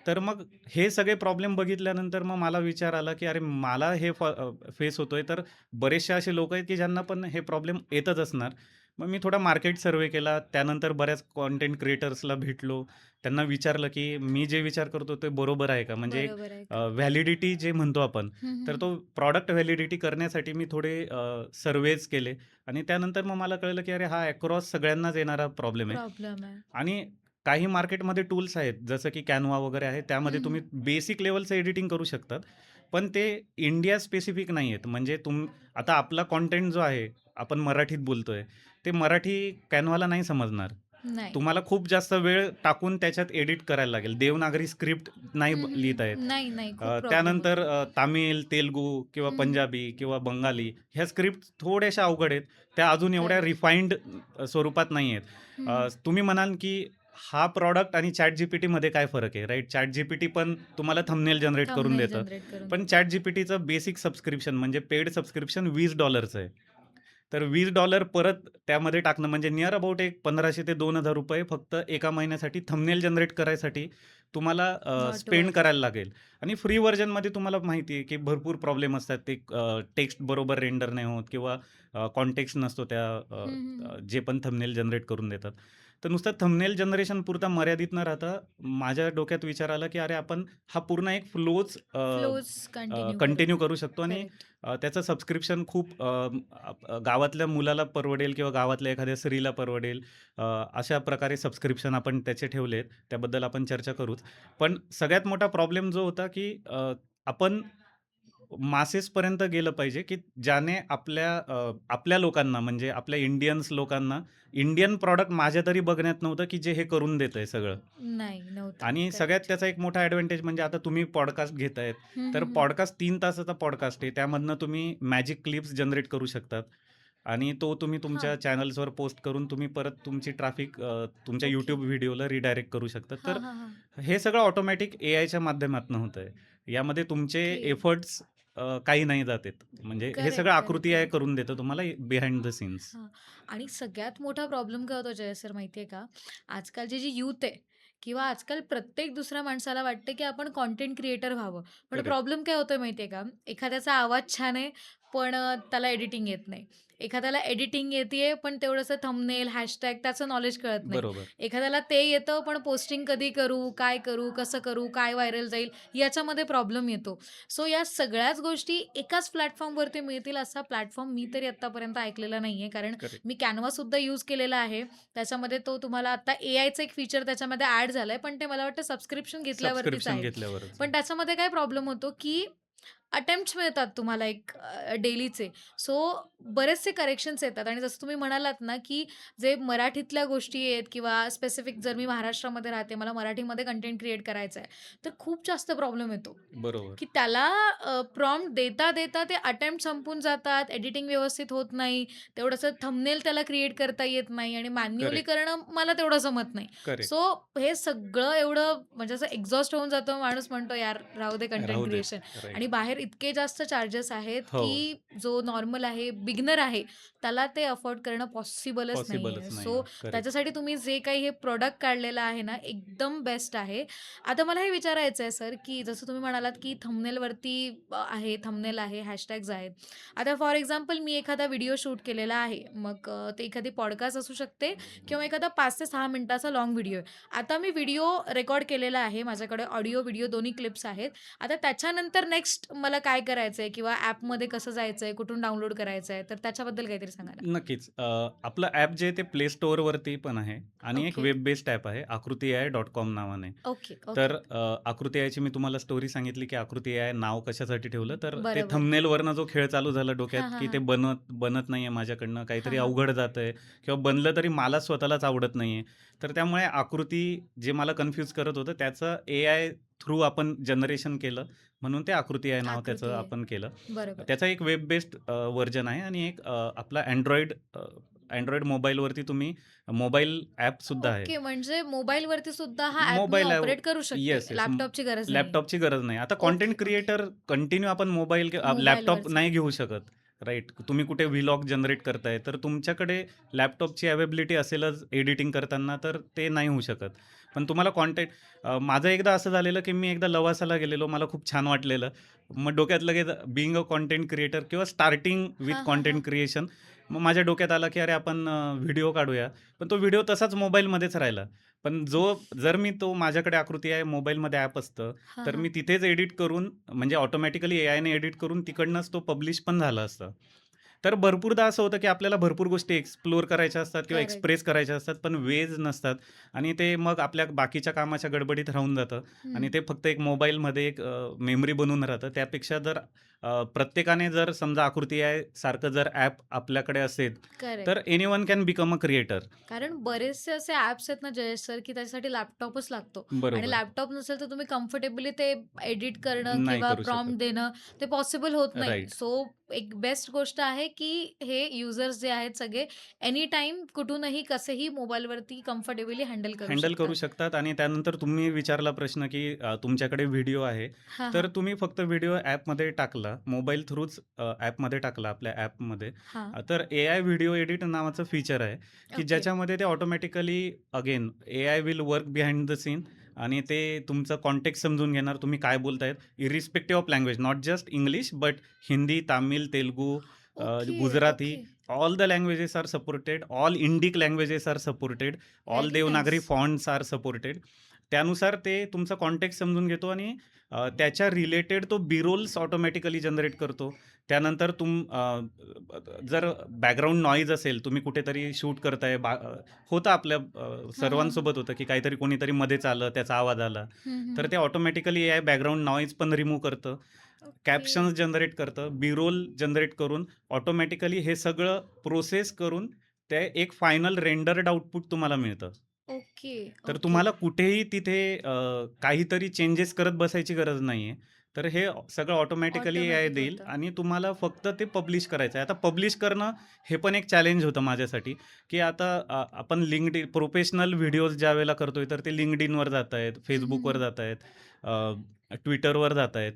Speaker 1: तर मग हे सगळे प्रॉब्लेम बघितल्यानंतर मग मला विचार आला, की अरे मला हे फेस होतोय, तर बरेचसे असे लोक आहेत, की ज्यांना पण हे प्रॉब्लेम येतच असणार. मग मी थोडा मार्केट सर्व्हे केला. त्यानंतर बऱ्याच कंटेंट क्रिएटर्सला भेटलो. त्यांना विचारलं, की मी जे विचार करतो ते बरोबर आहे का? म्हणजे एक
Speaker 2: बरोबर आहे का?
Speaker 1: व्हॅलिडिटी जे म्हणतो आपण,
Speaker 2: हं, हं,
Speaker 1: तर
Speaker 2: हं.
Speaker 1: तो प्रॉडक्ट व्हॅलिडिटी करण्यासाठी मी थोडे सर्व्हेज केले आणि त्यानंतर मग मला कळलं, की अरे हा अक्रॉस सगळ्यांनाच येणारा प्रॉब्लेम आहे.
Speaker 2: प्रॉब्लेम आहे.
Speaker 1: आणि काही मार्केटमध्ये टूल्स आहेत, जसं की Canva वगैरे आहे. त्यामध्ये
Speaker 2: हं, हं.
Speaker 1: तुम्ही बेसिक लेव्हलचं एडिटिंग करू शकतात. पण ते इंडिया स्पेसिफिक नाही आहेत. म्हणजे आता आपला कंटेंट जो आहे, आपण मराठीत बोलतोय, ते मराठी Canvaला नाही समजणार.
Speaker 2: नाही.
Speaker 1: तुम्हाला खूप जास्त वेळ टाकून त्याच्यात एडिट करायला लागेल. देवनागरी स्क्रिप्ट नाही
Speaker 2: हं, हं,
Speaker 1: लिहिता येत.
Speaker 2: हं. नाही, नाही. खूप प्रॉब्लेम
Speaker 1: त्यानंतर
Speaker 2: होतो.
Speaker 1: तामिळ, तेलुगू किंवा
Speaker 2: हं, हं.
Speaker 1: पंजाबी किंवा बंगाली ह्या स्क्रिप्ट थोड्याशा अवघड आहेत. त्या अजून एवढ्या
Speaker 2: करेक्ट.
Speaker 1: रिफाइंड स्वरूपात नाही आहेत.
Speaker 2: हं, हं.
Speaker 1: तुम्ही म्हणाल की हा प्रॉडक्ट आणि ChatGPTमध्ये काय फरक आहे, राइट? ChatGPT पण तुम्हाला थंबनेल जनरेट करून
Speaker 2: थंबनेल
Speaker 1: देतं.
Speaker 2: जनरेट करून
Speaker 1: पण
Speaker 2: देतं.
Speaker 1: ChatGPTचं बेसिक सबस्क्रिप्शन म्हणजे पेड सबस्क्रिप्शन $20 आहे. तर $20 परत त्यामध्ये टाकणं म्हणजे नियर अबाउट एक 1,500 ते ₹2,000 फक्त एका महिन्यासाठी थंबनेल जनरेट करायसाठी तुम्हाला
Speaker 2: नॉट
Speaker 1: स्पेंड
Speaker 2: वर्थ.
Speaker 1: करायला लागेल. आणि फ्री व्हर्जनमध्ये तुम्हाला माहिती आहे, की भरपूर प्रॉब्लेम असतात. ते टेक्स्ट बरोबर रेंडर नाही होत किंवा कॉन्टेक्स्ट नसतो त्या
Speaker 2: हं, हं, हं.
Speaker 1: जे पण थंबनेल जनरेट करून देतात. तर नुसतं थंबनेल जनरेशन पुरता मर्यादित न राहता माझ्या डोक्यात विचार आला, की अरे आपण हा पूर्ण एक फ्लोच
Speaker 2: फ्लोज कंटिन्यू करू.
Speaker 1: कंटिन्यू करू शकतो आणि
Speaker 2: करेक्ट.
Speaker 1: त्याचं सबस्क्रिप्शन खूप गावातल्या मुलाला परवडेल किंवा गावातल्या एखाद्या स्त्रीला परवडेल. अ, अशा प्रकारे सबस्क्रिप्शन आपण त्याचे ठेवलेत. त्याबद्दल आपण चर्चा करूच. पण सगळ्यात मोठा प्रॉब्लेम जो होता, की आपण मासेसपर्यंत गेलं पाहिजे, की ज्याने आपल्या लोकांना म्हणजे आपल्या इंडियन्स लोकांना इंडियन प्रॉडक्ट माझ्या तरी बघण्यात नव्हतं, की जे हे करून देतंय सगळं.
Speaker 2: नाही, नव्हतं.
Speaker 1: आणि सगळ्यात
Speaker 2: करेक्ट.
Speaker 1: त्याचा एक मोठा ॲडव्हांटेज म्हणजे आता तुम्ही पॉडकास्ट घेतायत.
Speaker 2: हं,
Speaker 1: तर
Speaker 2: हं, हं.
Speaker 1: पॉडकास्ट 3 तासाचा पॉडकास्ट आहे. त्यामधनं तुम्ही मॅजिक क्लिप्स जनरेट करू शकतात आणि तो तुम्ही तुमच्या
Speaker 2: हां.
Speaker 1: चॅनल्सवर पोस्ट करून तुम्ही परत तुमची ट्रॅफिक तुमच्या
Speaker 2: ओके.
Speaker 1: YouTube व्हिडिओला रिडायरेक्ट करू शकता.
Speaker 2: हां,
Speaker 1: तर
Speaker 2: हां, हां.
Speaker 1: हे सगळं ऑटोमॅटिक एआयच्या माध्यमातून होतंय. यामध्ये तुमचे
Speaker 2: ओके.
Speaker 1: एफर्ट्स काही नाही जात आहेत. म्हणजे हे सगळं
Speaker 2: करेक्ट, करेक्ट,
Speaker 1: आकृती एआय
Speaker 2: करेक्ट.
Speaker 1: करून देतं तुम्हाला बिहाइंड द सीन्स.
Speaker 2: हां. आणि सगळ्यात मोठा प्रॉब्लेम काय होतो जय सर माहिती आहे का? आजकालची जी यूथ आहे किंवा आजकाल प्रत्येक दुसऱ्या माणसाला वाटतं, की आपण कंटेंट क्रिएटर व्हावं. पण
Speaker 1: करेक्ट.
Speaker 2: प्रॉब्लेम काय होतोय माहिती आहे का? एखाद्याचा आवाज छान आहे, पण त्याला एडिटिंग येत नाही. एखाद्याला एडिटिंग येतीये, पण तेवढंसं थंबनेल, हॅशटॅग त्याचं नॉलेज कळत नाही.
Speaker 1: बरोबर.
Speaker 2: एखाद्याला ते येतं, पण पोस्टिंग कधी करू, काय करू, कसं करू, काय व्हायरल जाईल, याच्यामध्ये प्रॉब्लेम येतो. सो या सगळ्याच गोष्टी एकाच प्लॅटफॉर्मवरती मिळतील असा प्लॅटफॉर्म मी तरी आत्तापर्यंत ऐकलेला नाहीये. कारण
Speaker 1: करेक्ट.
Speaker 2: मी Canva सुद्धा यूज केलेला आहे. त्याच्यामध्ये तो तुम्हाला आता एआयचं एक फीचर त्याच्यामध्ये ॲड झालंय, पण ते मला वाटतं सबस्क्रिप्शन घेतल्यावरतीच
Speaker 1: सबस्क्रिप्शन
Speaker 2: आहे.
Speaker 1: घेतल्यावरच.
Speaker 2: पण त्याच्यामध्ये काय प्रॉब्लेम होतो, की अटेम्प्ट्स मिळतात तुम्हाला एक डेलीचे. सो बरेचसे करेक्शन्स येतात आणि जसं तुम्ही म्हणालात ना, की जे मराठीतल्या गोष्टी आहेत किंवा स्पेसिफिक जर मी महाराष्ट्रामध्ये राहते, मला मराठीमध्ये कंटेंट क्रिएट करायचं आहे, तर खूप जास्त प्रॉब्लेम येतो.
Speaker 1: बरोबर.
Speaker 2: की त्याला प्रॉम्प्ट देता ते अटेम्प्ट संपून जातात, एडिटिंग व्यवस्थित होत नाही, तेवढंसं थंबनेल त्याला क्रिएट करता येत नाही आणि मॅन्युअली
Speaker 1: करेक्ट.
Speaker 2: करणं मला तेवढं जमत नाही.
Speaker 1: करेक्ट.
Speaker 2: सो हे सगळं एवढं म्हणजे असं एक्झॉस्ट होऊन जातं, माणूस म्हणतो, "यार राहू दे कंटेंट
Speaker 1: राहू देत.
Speaker 2: क्रिएशन." आणि
Speaker 1: राइट.
Speaker 2: बाहेर इतके जास्त चार्जेस आहेत,
Speaker 1: हो.
Speaker 2: की जो नॉर्मल आहे, बिगिनर आहे, त्याला ते अफोर्ड करणं पॉसिबलच नाहीये.
Speaker 1: पॉसिबलच
Speaker 2: सो
Speaker 1: नाहीये. करेक्ट.
Speaker 2: त्याच्यासाठी तुम्ही जे काही हे प्रॉडक्ट काढलेलं आहे ना, एकदम बेस्ट आहे. आता मला हे विचारायचं आहे सर, की जसं तुम्ही म्हणालात, की थंबनेलवरती आहे, थंबनेल आहे, हॅशटॅग्स आहेत. आता फॉर एक्झाम्पल मी एखादा व्हिडिओ शूट केलेला आहे. मग ते एखादी पॉडकास्ट असू शकते किंवा एखादा 5 ते 6 मिनिटाचा लाँग व्हिडिओ आहे. आता मी व्हिडिओ रेकॉर्ड केलेला आहे. माझ्याकडे ऑडिओ, व्हिडिओ दोन्ही क्लिप्स आहेत. आता त्याच्यानंतर नेक्स्ट मला काय करायचंय किंवा ॲपमध्ये कसं जायचंय, कुठून डाउनलोड करायचंय, तर त्याच्याबद्दल काहीतरी सांगा ना?
Speaker 1: नक्कीच. आपलं ॲप जे आहे ते प्ले स्टोअरवरती पण आहे आणि एक
Speaker 2: ओके.
Speaker 1: वेब बेस्ड ॲप आहे आकृती.ai.com नावाने.
Speaker 2: ओके,
Speaker 1: तर
Speaker 2: ओके.
Speaker 1: आकृती.aiची मी तुम्हाला स्टोरी सांगितली, की आकृती.ai नाव कशासाठी ठेवलं, तर ते
Speaker 2: बरोबर.
Speaker 1: थंबनेलवरनं जो खेळ चालू झाला डोक्यात,
Speaker 2: हां, हां,
Speaker 1: की ते
Speaker 2: हां.
Speaker 1: बनत नाहीये माझ्याकडनं,
Speaker 2: हां,
Speaker 1: काहीतरी
Speaker 2: हां.
Speaker 1: अवघड जातंय किंवा बनलं तरी मला स्वतःलाच आवडत नाहीये. तर त्यामुळे आकृती जे मला कन्फ्यूज करत होतं, त्याचं एआय थ्रू आपण जनरेशन केलं, म्हणून ते आकृती.ai नाव त्याचं
Speaker 2: आकृती आहे.
Speaker 1: आपण केलं.
Speaker 2: बरोबर.
Speaker 1: त्याचा एक वेब बेस्ड व्हर्जन आहे आणि एक आपला Android मोबाईलवरती तुम्ही मोबाईल ॲपसुद्धा आहे.
Speaker 2: ओके, म्हणजे मोबाईलवरती सुद्धा हा ॲप मी
Speaker 1: मोबाईल ॲप
Speaker 2: ऑपरेट करू शकते.
Speaker 1: Yes, yes.
Speaker 2: लॅपटॉपची गरज नाहीये.
Speaker 1: लॅपटॉपची गरज नाही. आता content
Speaker 2: okay, okay.
Speaker 1: Creator continue आपण मोबाईल लॅपटॉप
Speaker 2: मोबाईलवरच.
Speaker 1: नाही घेऊ शकत, राइट? तुम्ही कुठे व्लॉग जनरेट करताय, तर तुमच्याकडे लॅपटॉपची अवेलेबिलिटी असेलच एडिटिंग करताना, तर ते नाही होऊ शकत. पण तुम्हाला माझं एकदा असं झालेलं, की मी एकदा लवासाला गेलेलो. मला खूप छान वाटलेलं. मग डोक्यात लगेच बीइंग अ कंटेंट क्रिएटर किंवा स्टार्टिंग विथ
Speaker 2: हां, हां, हां.
Speaker 1: Content creation. मग माझ्या डोक्यात आलं, की अरे आपण व्हिडिओ काढूया. पण तो व्हिडिओ तसाच मोबाईलमध्येच राहिला. पण जर मी तो माझ्याकडे आकृती आहे मोबाईलमध्ये ॲप असतं,
Speaker 2: हां,
Speaker 1: तर
Speaker 2: हां.
Speaker 1: मी तिथेच एडिट करून म्हणजे ऑटोमॅटिकली एआयने एडिट करून तिकडनंच तो पब्लिश पण झाला असता. तर भरपूरदा असं होतं, की आपल्याला भरपूर गोष्टी एक्सप्लोर करायच्या असतात किंवा
Speaker 2: करेक्ट.
Speaker 1: एक्सप्रेस करायच्या असतात, पण वेज नसतात आणि ते मग आपल्या बाकीच्या कामाच्या गडबडीत राहून जातं आणि
Speaker 2: हं.
Speaker 1: ते फक्त एक मोबाईलमध्ये एक मेमरी बनून राहतं. त्यापेक्षा जर प्रत्येकाने जर समजा आकृती आहे सारखं जर ॲप आपल्याकडे असेल, तर
Speaker 2: correct.
Speaker 1: Anyone can become a creator.
Speaker 2: कारण बरेचसे असे ॲप्स आहेत ना जयेश सर, की त्याच्यासाठी लॅपटॉपच लागतो आणि
Speaker 1: बरोबर.
Speaker 2: लॅपटॉप नसेल तर तुम्ही कम्फर्टेबली ते एडिट करणं
Speaker 1: नाही
Speaker 2: किंवा
Speaker 1: करू शकत.
Speaker 2: प्रॉम्प्ट देणं ते पॉसिबल होत नाही.
Speaker 1: राइट.
Speaker 2: सो एक बेस्ट गोष्ट आहे, की हे युजर्स जे आहेत सगळे एनी टाईम कुठूनही कसेही मोबाईलवरती कम्फर्टेबली हँडल करू
Speaker 1: हँडल करू
Speaker 2: शकतात.
Speaker 1: शकतात आणि त्यानंतर तुम्ही विचारला प्रश्न, की तुमच्याकडे व्हिडिओ आहे,
Speaker 2: हां,
Speaker 1: तर
Speaker 2: हां.
Speaker 1: तुम्ही फक्त व्हिडिओ ॲपमध्ये टाकला, मोबाईल थ्रूच ॲपमध्ये टाकला आपल्या ॲपमध्ये.
Speaker 2: हां.
Speaker 1: तर एआय व्हिडिओ एडिट नावाचं फीचर आहे, की
Speaker 2: ओके.
Speaker 1: ज्याच्यामध्ये ते automatically again AI will work behind the scene आणि ते तुमचं कॉन्टेक्स्ट समजून घेणार, तुम्ही काय बोलतायत, irrespective of language, not just English, but Hindi, Tamil, Telugu,
Speaker 2: okay,
Speaker 1: Gujarati,
Speaker 2: okay.
Speaker 1: All the languages are supported, all Indic languages are supported, all
Speaker 2: very
Speaker 1: Devanagari
Speaker 2: nice.
Speaker 1: Fonts are supported. त्यानुसार ते तुमचा कॉन्टेक्स्ट समजून घेतो आणि त्याच्या रिलेटेड तो बी-रोल्स ऑटोमॅटिकली जनरेट करतो. त्यानंतर जर बॅकग्राऊंड नॉईज असेल, तुम्ही कुठेतरी शूट करताय, होतं आपल्या
Speaker 2: हां, हां, हां.
Speaker 1: सर्वांसोबत होतं, की काहीतरी कोणीतरी मध्येच आलं, त्याचा आवाज आला.
Speaker 2: हं, हं,
Speaker 1: तर
Speaker 2: हं.
Speaker 1: ते ऑटोमॅटिकली एआय बॅकग्राऊंड नॉईज पण रिमूव्ह करतं.
Speaker 2: ओके.
Speaker 1: कॅप्शन्स जनरेट करतं, बी-रोल जनरेट करून ऑटोमॅटिकली हे सगळं प्रोसेस करून ते एक फायनल रेंडर्ड आउटपुट तुम्हाला मिळतं.
Speaker 2: ओके,
Speaker 1: तर
Speaker 2: ओके.
Speaker 1: तुम्हाला कुठेही तिथे काहीतरी चेंजेस करत बसायची गरज नाहीये. तर हे सगळं ऑटोमॅटिकली एआय
Speaker 2: ऑटोमॅटिक
Speaker 1: देईल
Speaker 2: होतं.
Speaker 1: आणि तुम्हाला फक्त ते पब्लिश करायचं आहे. आता पब्लिश करणं हे पण एक चॅलेंज होतं माझ्यासाठी, की आता आपण प्रोफेशनल व्हिडिओज ज्यावेळेला करतोय, तर ते LinkedInवर जातायत,
Speaker 2: हं, हं,
Speaker 1: Facebookवर
Speaker 2: हं.
Speaker 1: जातायत, Twitterवर जातायत,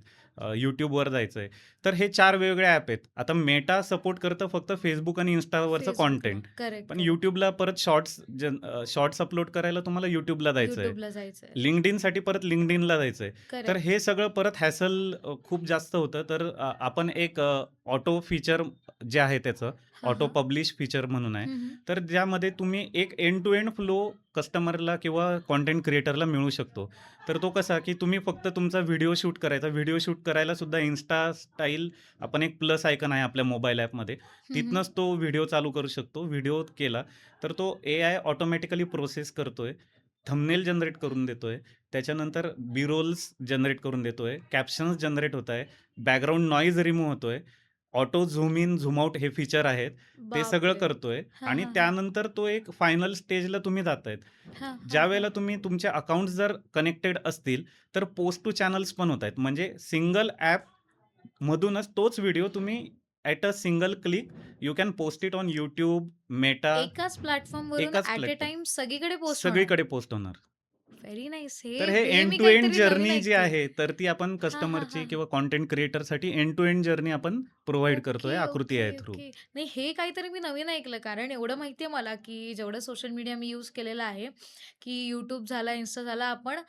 Speaker 1: YouTubeवर जायचंय. तर हे 4 वेगवेगळे ॲप आहेत. आता मेटा सपोर्ट करतं फक्त Facebook आणि Instaवरचं
Speaker 2: Facebookला.
Speaker 1: कंटेंट.
Speaker 2: करेक्ट,
Speaker 1: पण
Speaker 2: करेक्ट.
Speaker 1: YouTubeला परत शॉर्ट्स अपलोड करायला तुम्हाला YouTubeला जायचंय.
Speaker 2: YouTubeला जायचंय.
Speaker 1: LinkedInसाठी परत LinkedInला जायचंय. तर
Speaker 2: करेक्ट.
Speaker 1: हे सगळं परत हॅसल खूप जास्त होतं. तर आपण एक ऑटो फीचर जे आहे त्याचं,
Speaker 2: हां,
Speaker 1: ऑटो
Speaker 2: हां.
Speaker 1: पब्लिश फीचर म्हणून आहे.
Speaker 2: हं, हं.
Speaker 1: तर ज्यामध्ये तुम्ही एक एंड टू एंड फ्लो कस्टमरला किंवा कंटेंट क्रिएटरला मिळू शकतो. तर तो कसा, की तुम्ही फक्त तुमचा व्हिडिओ शूट करायचा. व्हिडिओ शूट करायला सुद्धा Insta स्टाईल आपण एक प्लस आयकॉन आहे आपल्या मोबाईल ॲपमध्ये.
Speaker 2: हं, हं.
Speaker 1: तिथनंच तो व्हिडिओ चालू करू शकतो. व्हिडिओ केला, तर तो एआय ऑटोमॅटिकली प्रोसेस करतोय. थंबनेल जनरेट करून देतोय. त्याच्यानंतर बी-रोल्स जनरेट करून देतोय. कॅप्शन्स जनरेट होताय. बॅकग्राऊंड नॉईज रिमूव्ह होतोय. Auto zoom in, zoom out हे फीचर आहेत. ते सगळं
Speaker 2: बापरे!
Speaker 1: करतोय
Speaker 2: हां,
Speaker 1: आणि
Speaker 2: हां, हां.
Speaker 1: त्यानंतर तो एक फायनल स्टेजला तुम्ही जातायत.
Speaker 2: हां, हां, हां.
Speaker 1: ज्यावेळेला तुम्ही तुमचे अकाउंट्स जर कनेक्टेड असतील, तर पोस्ट टू चॅनल्स पण होतायत. म्हणजे सिंगल ॲपमधूनच तोच व्हिडिओ तुम्ही at a single click you can post it on YouTube, Meta,
Speaker 2: एकाच प्लॅटफॉर्मवरून
Speaker 1: एकाच
Speaker 2: ॲट अ
Speaker 1: प्लॅटफॉर्म.
Speaker 2: टाईम सगळीकडे पोस्ट होणार.
Speaker 1: सगळीकडे पोस्ट होणार.
Speaker 2: Very nice.
Speaker 1: तर
Speaker 2: हे
Speaker 1: हे
Speaker 2: हे
Speaker 1: एंड
Speaker 2: मी
Speaker 1: टू एंड
Speaker 2: काहीतरी नवीन
Speaker 1: जर्नी जी
Speaker 2: ऐकतेय.
Speaker 1: आहे, तर ती आपण
Speaker 2: हां, हां,
Speaker 1: कस्टमरची
Speaker 2: हां.
Speaker 1: किंवा कंटेंट क्रिएटरसाठी एंड टू एंड जर्नी आपण प्रोव्हाईड करतोय
Speaker 2: ओके,
Speaker 1: आकृती
Speaker 2: ओके,
Speaker 1: आहे थ्रू.
Speaker 2: ओके. नाही हे काहीतरी मी नवीन ऐकलं. कारण एवढं माहिती आहे मला, की जेवढं सोशल मीडिया मी यूज केलेलं आहे, की YouTube झाला, Insta झाला, आपण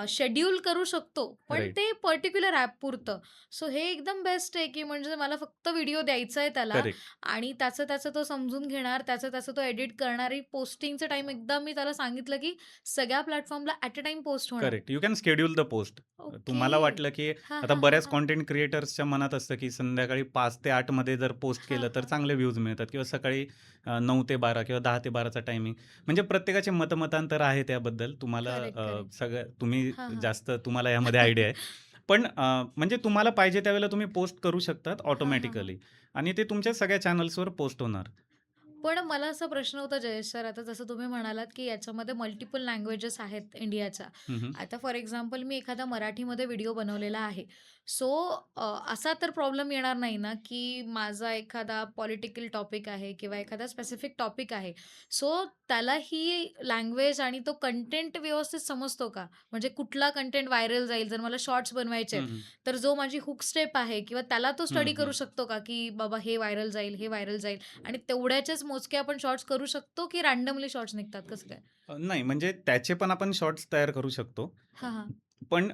Speaker 2: शेड्यूल करू शकतो. पण
Speaker 1: राइट.
Speaker 2: ते पर्टिक्युलर ॲपपुरतं. सो हे एकदम बेस्ट आहे, की म्हणजे मला फक्त व्हिडिओ द्यायचा आहे त्याला
Speaker 1: करेक्ट.
Speaker 2: आणि त्याचं तो समजून घेणार, त्याचं तो एडिट करणार आहे. पोस्टिंगचं टाईम एकदा मी त्याला सांगितलं, की सगळ्या प्लॅटफॉर्मला ॲट अ टाईम पोस्ट होणार.
Speaker 1: Correct. You can schedule the post.
Speaker 2: Okay.
Speaker 1: तुम्हाला वाटलं, की
Speaker 2: हां,
Speaker 1: आता
Speaker 2: हां, हां,
Speaker 1: बऱ्याच
Speaker 2: हां.
Speaker 1: कंटेंट क्रिएटर्सच्या मनात असतं, की संध्याकाळी 5 ते 8 मध्ये जर पोस्ट
Speaker 2: हां,
Speaker 1: केलं तर
Speaker 2: हां.
Speaker 1: चांगले व्ह्यूज मिळतात किंवा सकाळी 9 ते 12 किंवा 10 ते 12चा टायमिंग. म्हणजे प्रत्येकाचे मतमतांतर आहे त्याबद्दल. तुम्हाला
Speaker 2: करेक्ट, करेक्ट.
Speaker 1: सगळं तुम्ही
Speaker 2: हां, हां.
Speaker 1: जास्त तुम्हाला यामध्ये आयडिया आहे. पण म्हणजे तुम्हाला पाहिजे त्यावेळेला तुम्ही पोस्ट करू शकतात
Speaker 2: हां, हां, हां.
Speaker 1: ऑटोमॅटिकली आणि ते तुमच्या सगळ्या चॅनल्सवर पोस्ट होणार.
Speaker 2: पण मला असा प्रश्न होता जयेश सर, आता जसं तुम्ही म्हणालात, की याच्यामध्ये मल्टिपल लँग्वेजेस आहेत इंडियाच्या.
Speaker 1: हं, हं.
Speaker 2: आता फॉर एक्झाम्पल मी एखादा मराठीमध्ये व्हिडिओ बनवलेला आहे. सो असा तर प्रॉब्लेम येणार नाही ना, की माझा एखादा पॉलिटिकल टॉपिक आहे किंवा एखादा स्पेसिफिक टॉपिक आहे. सो त्याला ही लँग्वेज आणि तो कंटेंट व्यवस्थित समजतो का? म्हणजे कुठला कंटेंट व्हायरल जाईल, जर मला शॉर्ट्स बनवायचे आहेत,
Speaker 1: हं, हं.
Speaker 2: तर जो माझी हुक स्टेप आहे किंवा त्याला तो
Speaker 1: हं,
Speaker 2: स्टडी करू
Speaker 1: हं.
Speaker 2: शकतो का, की बाबा हे व्हायरल जाईल, हे व्हायरल जाईल. आणि तेवढ्याचेच मोजके आपण शॉर्ट्स करू शकतो, की रँडमली शॉर्ट्स निघतात कसं काय?
Speaker 1: नाही म्हणजे त्याचे पण आपण शॉर्ट्स तयार करू शकतो.
Speaker 2: हां, हां.
Speaker 1: पण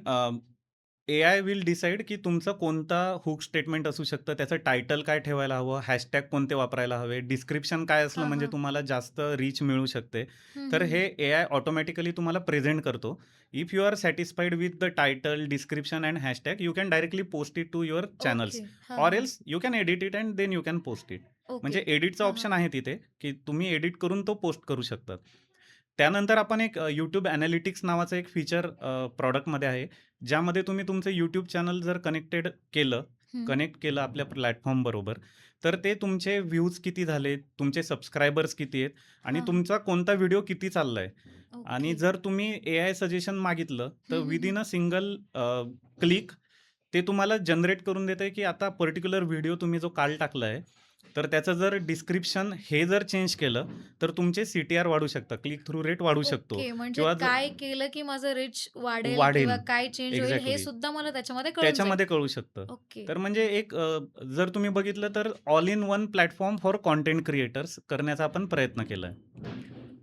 Speaker 1: एआय विल डिसाईड की तुमचं कोणता हुक स्टेटमेंट असू शकतं, त्याचं टायटल काय ठेवायला हवं, हॅशटॅग कोणते वापरायला हवे, डिस्क्रिप्शन काय असलं
Speaker 2: हां,
Speaker 1: म्हणजे
Speaker 2: हां.
Speaker 1: तुम्हाला जास्त रीच मिळू शकते.
Speaker 2: हं,
Speaker 1: तर
Speaker 2: हं,
Speaker 1: हे
Speaker 2: हं.
Speaker 1: एआय ऑटोमॅटिकली तुम्हाला प्रेझेंट करतो. If you are satisfied with the title, description and hashtag, you can directly post it to your channels
Speaker 2: okay. हां,
Speaker 1: ऑर
Speaker 2: हां.
Speaker 1: Else you can edit it and then you can post it.
Speaker 2: Okay.
Speaker 1: म्हणजे एडिटचा
Speaker 2: हां,
Speaker 1: option
Speaker 2: हां.
Speaker 1: आहे तिथे, की तुम्ही एडिट करून तो पोस्ट करू शकतात. त्यानंतर आपण एक YouTube एनालिटिक्स नावाचं एक फीचर प्रॉडक्टमध्ये आहे. ज्यामध्ये तुम्ही तुमचं YouTube चॅनल जर
Speaker 2: हं.
Speaker 1: कनेक्ट केलं आपल्या प्लॅटफॉर्मबरोबर, तर ते तुमचे व्ह्यूज किती झालेत, तुमचे सबस्क्रायबर्स किती आहेत आणि
Speaker 2: हां, हां.
Speaker 1: तुमचा कोणता व्हिडिओ किती चाललाय आणि
Speaker 2: ओके.
Speaker 1: जर तुम्ही एआय सजेशन मागितलं, तर
Speaker 2: हं, हं, हं.
Speaker 1: विदिन अ सिंगल क्लिक ते तुम्हाला जनरेट करून देतंय, की आता पर्टिक्युलर व्हिडिओ तुम्ही जो काल टाकलाय, तर त्याचं जर डिस्क्रिप्शन हे जर चेंज केलं, तर तुमचे सीटीआर वाढू शकतात, क्लिक थ्रू रेट वाढू शकतो
Speaker 2: ओके. म्हणजे
Speaker 1: किंवा
Speaker 2: काय केलं, की माझं रीच वाढेल
Speaker 1: वाढेन.
Speaker 2: किंवा काय चेंज होईल हे
Speaker 1: एक्झॅक्टली.
Speaker 2: सुद्धा मला त्याच्यामध्ये कळून जाईल.
Speaker 1: त्याच्यामध्ये कळू शकतं.
Speaker 2: ओके.
Speaker 1: तर म्हणजे एक जर तुम्ही बघितलं तर all in one platform for content creators करण्याचा आपण प्रयत्न केलाय.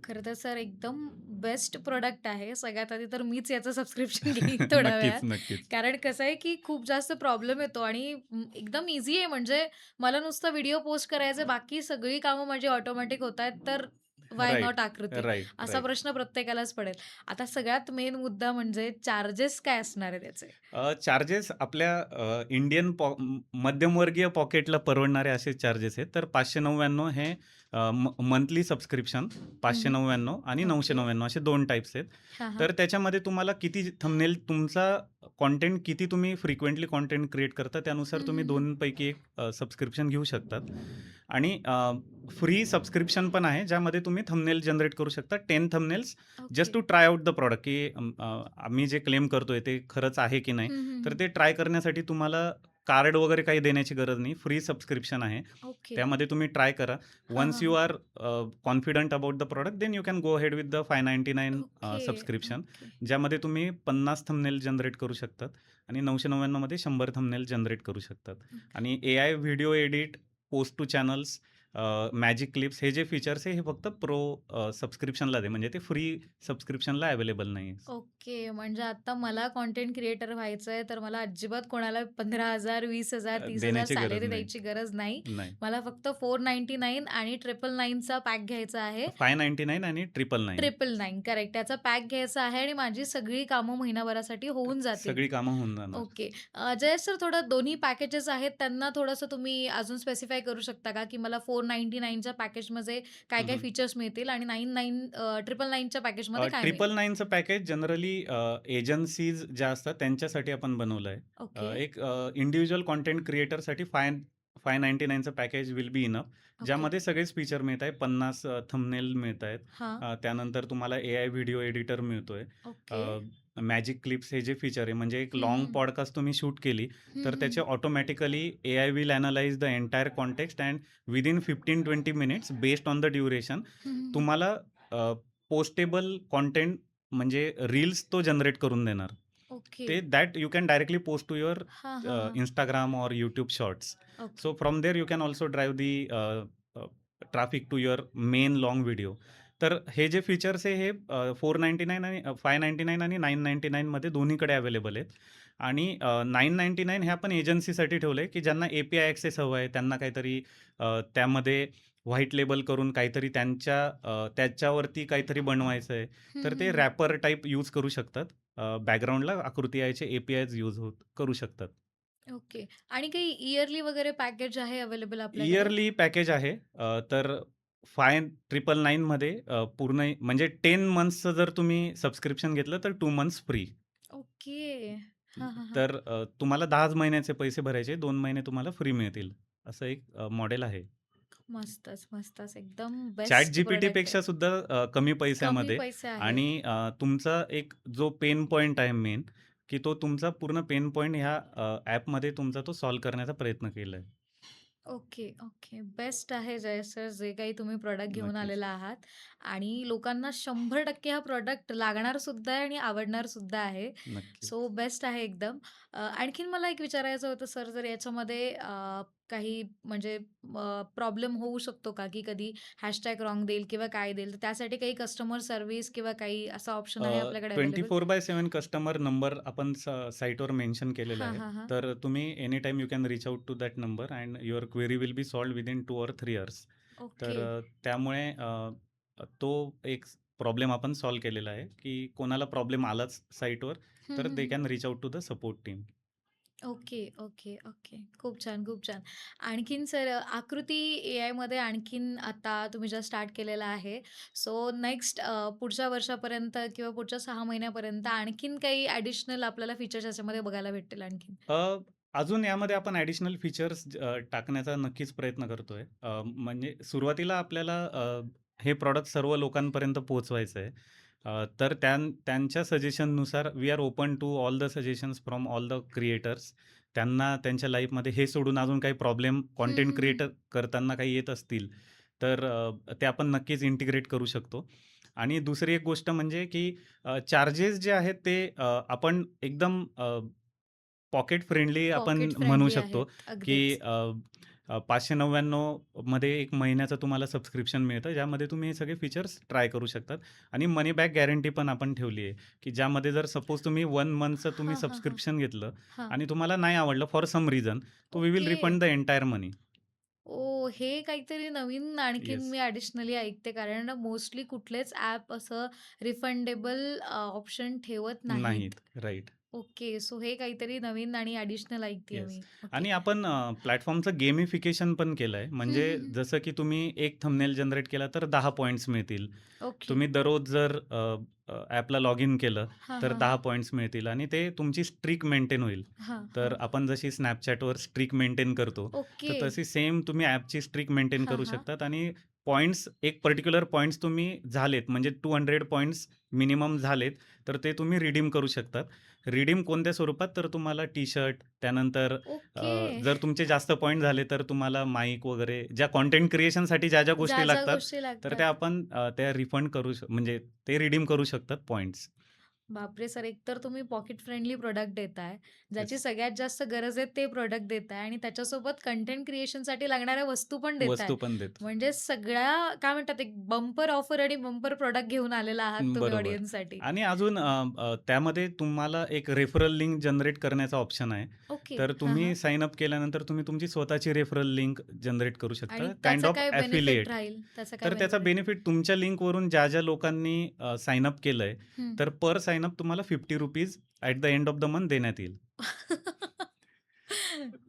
Speaker 2: खरं तर सर एकदम बेस्ट प्रॉडक्ट आहे. सगळ्यात आधी तर मीच याचं सबस्क्रिप्शन घेईन थोड्या
Speaker 1: नक्कीच,
Speaker 2: वेळात.
Speaker 1: नक्कीच.
Speaker 2: कारण कसं आहे, की खूप जास्त प्रॉब्लेम येतो आणि एकदम ईझी आहे. म्हणजे मला नुसतं व्हिडिओ पोस्ट करायचे, बाकी सगळी कामं माझी ऑटोमॅटिक होतायत, तर व्हाय
Speaker 1: राइट,
Speaker 2: नॉट आकृती?
Speaker 1: राइट,
Speaker 2: असा
Speaker 1: राइट.
Speaker 2: प्रश्न प्रत्येकालाच पडेल. आता सगळ्यात मेन मुद्दा म्हणजे चार्जेस काय असणार आहे त्याचे?
Speaker 1: चार्जेस आपल्या इंडियन मध्यमवर्गीय पॉकेटला परवडणारे असे चार्जेस आहेत. तर 599 हे मंथली सबस्क्रिप्शन
Speaker 2: हं, हं.
Speaker 1: 599 आणि
Speaker 2: ओके.
Speaker 1: 999 असे 2 टाइप्स आहेत.
Speaker 2: हां, हां.
Speaker 1: तर त्याच्यामध्ये तुम्हाला किती थंबनेल तुमचा कंटेंट किती तुम्ही फ्रिक्वेंटली कंटेंट क्रिएट करता त्यानुसार
Speaker 2: हं,
Speaker 1: तुम्ही
Speaker 2: हं, हं.
Speaker 1: 2 पैकी एक सबस्क्रिप्शन घेऊ शकतात. आणि फ्री सबस्क्रिप्शन पण आहे ज्यामध्ये तुम्ही थंबनेल जनरेट करू शकता. 10 thumbnails
Speaker 2: okay.
Speaker 1: Just to try out the product की आम्ही जे क्लेम करतोय ते खरंच आहे की नाही.
Speaker 2: हं, हं,
Speaker 1: तर
Speaker 2: हं.
Speaker 1: ते ट्राय करण्यासाठी तुम्हाला कार्ड वगैरे काही देण्याची गरज नाही. फ्री सबस्क्रिप्शन आहे.
Speaker 2: ओके.
Speaker 1: त्यामध्ये तुम्ही ट्राय करा.
Speaker 2: हां,
Speaker 1: वन्स
Speaker 2: हां,
Speaker 1: यू
Speaker 2: हां.
Speaker 1: Are confident about the product then you can go ahead with the 599
Speaker 2: okay,
Speaker 1: subscription.
Speaker 2: Okay,
Speaker 1: ज्यामध्ये तुम्ही 50 थंबनेल जनरेट करू शकतात आणि 999 मध्ये 100 थंबनेल जनरेट करू शकतात.
Speaker 2: ओके.
Speaker 1: आणि AI video edit, post to channels, magic clips हे जे फीचर्स आहे हे फक्त प्रो सबस्क्रिप्शनला आहे. म्हणजे ते फ्री सबस्क्रिप्शनला अवेलेबल नाही आहे.
Speaker 2: ओके. म्हणजे आता मला कंटेंट क्रिएटर व्हायचंय, तर मला अजिबात कोणाला 15,000, 20,000, 30,000
Speaker 1: देण्याची गरज
Speaker 2: सॅलरी
Speaker 1: नाही.
Speaker 2: द्यायची गरज नाही.
Speaker 1: नाही.
Speaker 2: मला फक्त 499 आणि 999चा पॅक घ्यायचा आहे.
Speaker 1: 599 आणि 999
Speaker 2: 999 करेक्ट. त्याचा पॅक घ्यायचा आहे आणि माझी सगळी कामं महिनाभरासाठी होऊन जातील.
Speaker 1: सगळी कामं होऊन जाणार.
Speaker 2: ओके. जयेश सर थोडं दोन्ही पॅकेजेस आहेत त्यांना थोडंसं तुम्ही अजून स्पेसिफाय करू शकता का, की मला 499च्या पॅकेजमध्ये
Speaker 1: हं,
Speaker 2: काय-काय
Speaker 1: हं.
Speaker 2: फीचर्स मिळतील आणि 999च्या पॅकेजमध्ये काय मिळेल?
Speaker 1: 999चं पॅकेज जनरली एजन्सीज ज्या असतात त्यांच्यासाठी आपण बनवलं आहे.
Speaker 2: ओके,
Speaker 1: एक इंडिव्हिज्युअल कंटेंट क्रिएटरसाठी 599चं package will be enough.
Speaker 2: Okay.
Speaker 1: ज्यामध्ये सगळेच फीचर मिळत आहे. 50 थंबनेल मिळत आहेत.
Speaker 2: हां.
Speaker 1: त्यानंतर तुम्हाला एआय व्हिडिओ एडिटर मिळतोय.
Speaker 2: ओके.
Speaker 1: मॅजिक क्लिप्स हे जे फीचर आहे म्हणजे एक
Speaker 2: हं,
Speaker 1: लाँग
Speaker 2: हं.
Speaker 1: पॉडकास्ट तुम्ही शूट केली,
Speaker 2: हं,
Speaker 1: तर
Speaker 2: हं.
Speaker 1: त्याचे automatically AI will analyse the entire context and within 15-20 minutes based on the duration
Speaker 2: हं, हं, हं.
Speaker 1: तुम्हाला पोस्टेबल कंटेंट म्हणजे रील्स तो जनरेट करून देणार.
Speaker 2: ओके.
Speaker 1: ते that you can directly post to your
Speaker 2: हां, हां, हां.
Speaker 1: Instagram or YouTube shorts.
Speaker 2: Okay.
Speaker 1: So from there you can also drive the traffic to your main long video. तर हे जे फीचर्स आहे हे 499 आणि 599 आणि 999 मध्ये दोन्हीकडे अवेलेबल आहेत. आणि 999 हे आपण एजन्सीसाठी ठेवलंय, की ज्यांना API ॲक्सेस हवं आहे, त्यांना काहीतरी त्यामध्ये व्हाईट लेबल करून काहीतरी त्याच्यावरती काहीतरी बनवायचं आहे,
Speaker 2: हं,
Speaker 1: तर
Speaker 2: हं,
Speaker 1: ते
Speaker 2: हं.
Speaker 1: रॅपर टाइप यूज करू शकतात. बॅकग्राऊंडला आकृती यायचे APIs करू शकतात.
Speaker 2: ओके. आणि काही इयरली वगैरे पॅकेज आहे अवेलेबल आपल्याकडे?
Speaker 1: इयरली पॅकेज आहे. तर 5,999 मध्ये पूर्ण म्हणजे 10 मंथ्सचं जर तुम्ही सबस्क्रिप्शन घेतलं तर 2 मंथ्स फ्री.
Speaker 2: ओके. हां, हां, हां.
Speaker 1: तर तुम्हाला 10च महिन्याचे पैसे भरायचे, 2 महिने तुम्हाला फ्री मिळतील. असं एक मॉडेल आहे.
Speaker 2: मस्तच, मस्तच. एकदम बेस्ट प्रॉडक्ट आहे.
Speaker 1: ChatGPTपेक्षा सुद्धा कमी
Speaker 2: कमी
Speaker 1: पैशामध्ये.
Speaker 2: पैसे आहे.
Speaker 1: आणि तुमचा एक जो पेन पॉइंट आहे मेन, की तो तुमचा पूर्ण पेन पॉइंट ह्या ॲपमध्ये तुमचा तो सॉल्व्ह करण्याचा प्रयत्न केलाय.
Speaker 2: Okay, okay. बेस्ट आहे जय सर, जे काही तुम्ही प्रॉडक्ट घेऊन
Speaker 1: नक्कीच.
Speaker 2: आलेला आहात आणि लोकांना 100% हा प्रॉडक्ट लागणार सुद्धा आहे आणि आवडणार सुद्धा आहे.
Speaker 1: नक्कीच.
Speaker 2: सो बेस्ट आहे एकदम. आणखीन मला एक विचारायचं होतं सर, जर याच्यामध्ये काही म्हणजे प्रॉब्लेम होऊ शकतो का, की कधी हॅशटॅग रॉंग देईल किंवा काय देईल, तर त्यासाठी काही कस्टमर सर्व्हिस किंवा काही असा ऑप्शन आहे आपल्याकडे अवेलेबल?
Speaker 1: 24/7 कस्टमर नंबर आपण साइटवर मेन्शन केलेला
Speaker 2: हां,
Speaker 1: आहे.
Speaker 2: हां, हां.
Speaker 1: तर तुम्ही any time you can reach out to that number and your query will be solved within 2 or 3 hours. तर
Speaker 2: ओके.
Speaker 1: त्यामुळे तो एक प्रॉब्लेम आपण सॉल्व्ह केलेला आहे, की कोणाला प्रॉब्लेम आलाच साइटवर,
Speaker 2: हं,
Speaker 1: तर
Speaker 2: हं,
Speaker 1: दे
Speaker 2: हं.
Speaker 1: Can reach out to the support team.
Speaker 2: Okay, okay, okay. खूप छान, खूप छान. आणखीन सर आकृती एआयमध्ये आणखीन आता तुम्ही जस्ट स्टार्ट केलेलं आहे. सो नेक्स्ट पुढच्या वर्षापर्यंत किंवा पुढच्या 6 महिन्यापर्यंत आणखीन काही ॲडिशनल आपल्याला फीचर्स याच्यामध्ये बघायला भेटतील आणखीन?
Speaker 1: अजून यामध्ये आपण ॲडिशनल फीचर्स टाकण्याचा नक्कीच प्रयत्न करतोय. म्हणजे सुरुवातीला आपल्याला हे प्रॉडक्ट सर्व लोकांपर्यंत पोहोचवायचं आहे. तर त्यांच्या सजेशननुसार we are open to all the suggestions from all the creators. त्यांना त्यांच्या लाईफमध्ये हे सोडून अजून काही प्रॉब्लेम
Speaker 2: हं,
Speaker 1: कंटेंट
Speaker 2: हं, हं.
Speaker 1: क्रिएटर करताना काही येत असतील, तर ते आपण नक्कीच इंटिग्रेट करू शकतो. आणि दुसरी एक गोष्ट म्हणजे की चार्जेस जे आहेत ते आपण एकदम पॉकेट फ्रेंडली आपण
Speaker 2: पॉकेट
Speaker 1: म्हणू
Speaker 2: फ्रेंडली
Speaker 1: शकतो,
Speaker 2: आहेत.
Speaker 1: की
Speaker 2: अगदीच.
Speaker 1: 599 मध्ये 1 महिन्याचं तुम्हाला सबस्क्रिप्शन मिळतं, ज्यामध्ये तुम्ही हे सगळे फीचर्स ट्राय करू शकतात. आणि मनी बॅक गॅरंटी पण आपण ठेवली आहे, की ज्यामध्ये जर सपोज तुम्ही 1 मंथचं तुम्ही
Speaker 2: हां, हां, हां.
Speaker 1: सबस्क्रिप्शन घेतलं
Speaker 2: हां.
Speaker 1: आणि तुम्हाला नाही आवडलं फॉर सम रिझन, तो we will
Speaker 2: okay.
Speaker 1: Refund the entire money.
Speaker 2: Oh! हे काहीतरी नवीन आणखीन
Speaker 1: येस.
Speaker 2: मी ॲडिशनली ऐकते. कारण मोस्टली कुठलेच ॲप असं रिफंडेबल ऑप्शन ठेवत नाहीत.
Speaker 1: नाहीत. राइट.
Speaker 2: ओके. सो हे काहीतरी नवीन आणि ॲडिशनल ऐकतेय
Speaker 1: येस.
Speaker 2: मी. ओके.
Speaker 1: आणि आपण प्लॅटफॉर्मचं गेमिफिकेशन पण केलंय.
Speaker 2: हं,
Speaker 1: म्हणजे
Speaker 2: हं, हं.
Speaker 1: जसं की तुम्ही एक थंबनेल जनरेट केला तर 10 पॉइंट्स मिळतील.
Speaker 2: ओके.
Speaker 1: तुम्ही दररोज जर ॲपला लॉग इन केलं
Speaker 2: हां,
Speaker 1: तर
Speaker 2: हां,
Speaker 1: 10
Speaker 2: हां.
Speaker 1: पॉइंट्स मिळतील आणि ते तुमची स्ट्रीक मेंटेन होईल.
Speaker 2: हां,
Speaker 1: तर
Speaker 2: हां.
Speaker 1: आपण जशी Snapchatवर स्ट्रीक मेंटेन करतो, तर
Speaker 2: ओके.
Speaker 1: तशी सेम तुम्ही ॲपची स्ट्रीक मेंटेन
Speaker 2: हां,
Speaker 1: करू
Speaker 2: हां.
Speaker 1: शकतात. आणि पॉइंट्स एक पर्टिक्युलर पॉइंट्स तुम्ही झालेत म्हणजे 200 पॉइंट्स मिनिमम झालेत, तर ते तुम्ही रिडीम करू शकतात. रिडीम कोणत्या स्वरूपात? तर तुम्हाला टी-शर्ट, त्यानंतर
Speaker 2: ओके.
Speaker 1: जर तुमचे जास्त पॉइंट झाले तर तुम्हाला माईक वगैरे ज्या कंटेंट क्रिएशनसाठी ज्या
Speaker 2: ज्या,
Speaker 1: गोष्टी
Speaker 2: ज्या
Speaker 1: लागतात,
Speaker 2: गोष्टी
Speaker 1: तर त्या
Speaker 2: लागतात.
Speaker 1: आपण त्या रिफंड करू म्हणजे ते रिडीम करू शकतात पॉइंट्स.
Speaker 2: बापरे सर! एकतर तुम्ही पॉकेट फ्रेंडली प्रॉडक्ट देताय, ज्याची
Speaker 1: येस.
Speaker 2: सगळ्यात जास्त गरज आहे ते प्रॉडक्ट देताय आणि त्याच्यासोबत कंटेंट क्रिएशनसाठी लागणाऱ्या वस्तू पण देताय.
Speaker 1: वस्तू पण देतो.
Speaker 2: म्हणजे सगळ्या काय म्हणतात एक बंपर ऑफर आणि बंपर प्रॉडक्ट घेऊन आलेला आहात तुम्ही
Speaker 1: बरोबर.
Speaker 2: ऑडियन्ससाठी.
Speaker 1: आणि अजून त्यामध्ये तुम्हाला एक रेफरल लिंक जनरेट करण्याचा ऑप्शन आहे.
Speaker 2: ओके.
Speaker 1: तर
Speaker 2: हां,
Speaker 1: तुम्ही
Speaker 2: हां.
Speaker 1: साइन अप केल्यानंतर तुम्ही तुमची स्वतःची रेफरल लिंक जनरेट करू
Speaker 2: आणि
Speaker 1: शकता. काइंड
Speaker 2: त्याचा
Speaker 1: ऑफ
Speaker 2: काय बेनिफिट
Speaker 1: ॲफिलिएट.
Speaker 2: राहील? त्याचा काय
Speaker 1: तर त्याचा
Speaker 2: बेनिफिट?
Speaker 1: बेनिफिट तुमच्या लिंकवरून ज्या लोकांनी साइन अप केलंय,
Speaker 2: हं.
Speaker 1: तर पर साइन अप तुम्हाला ₹50 at the end of the month देण्यात येईल.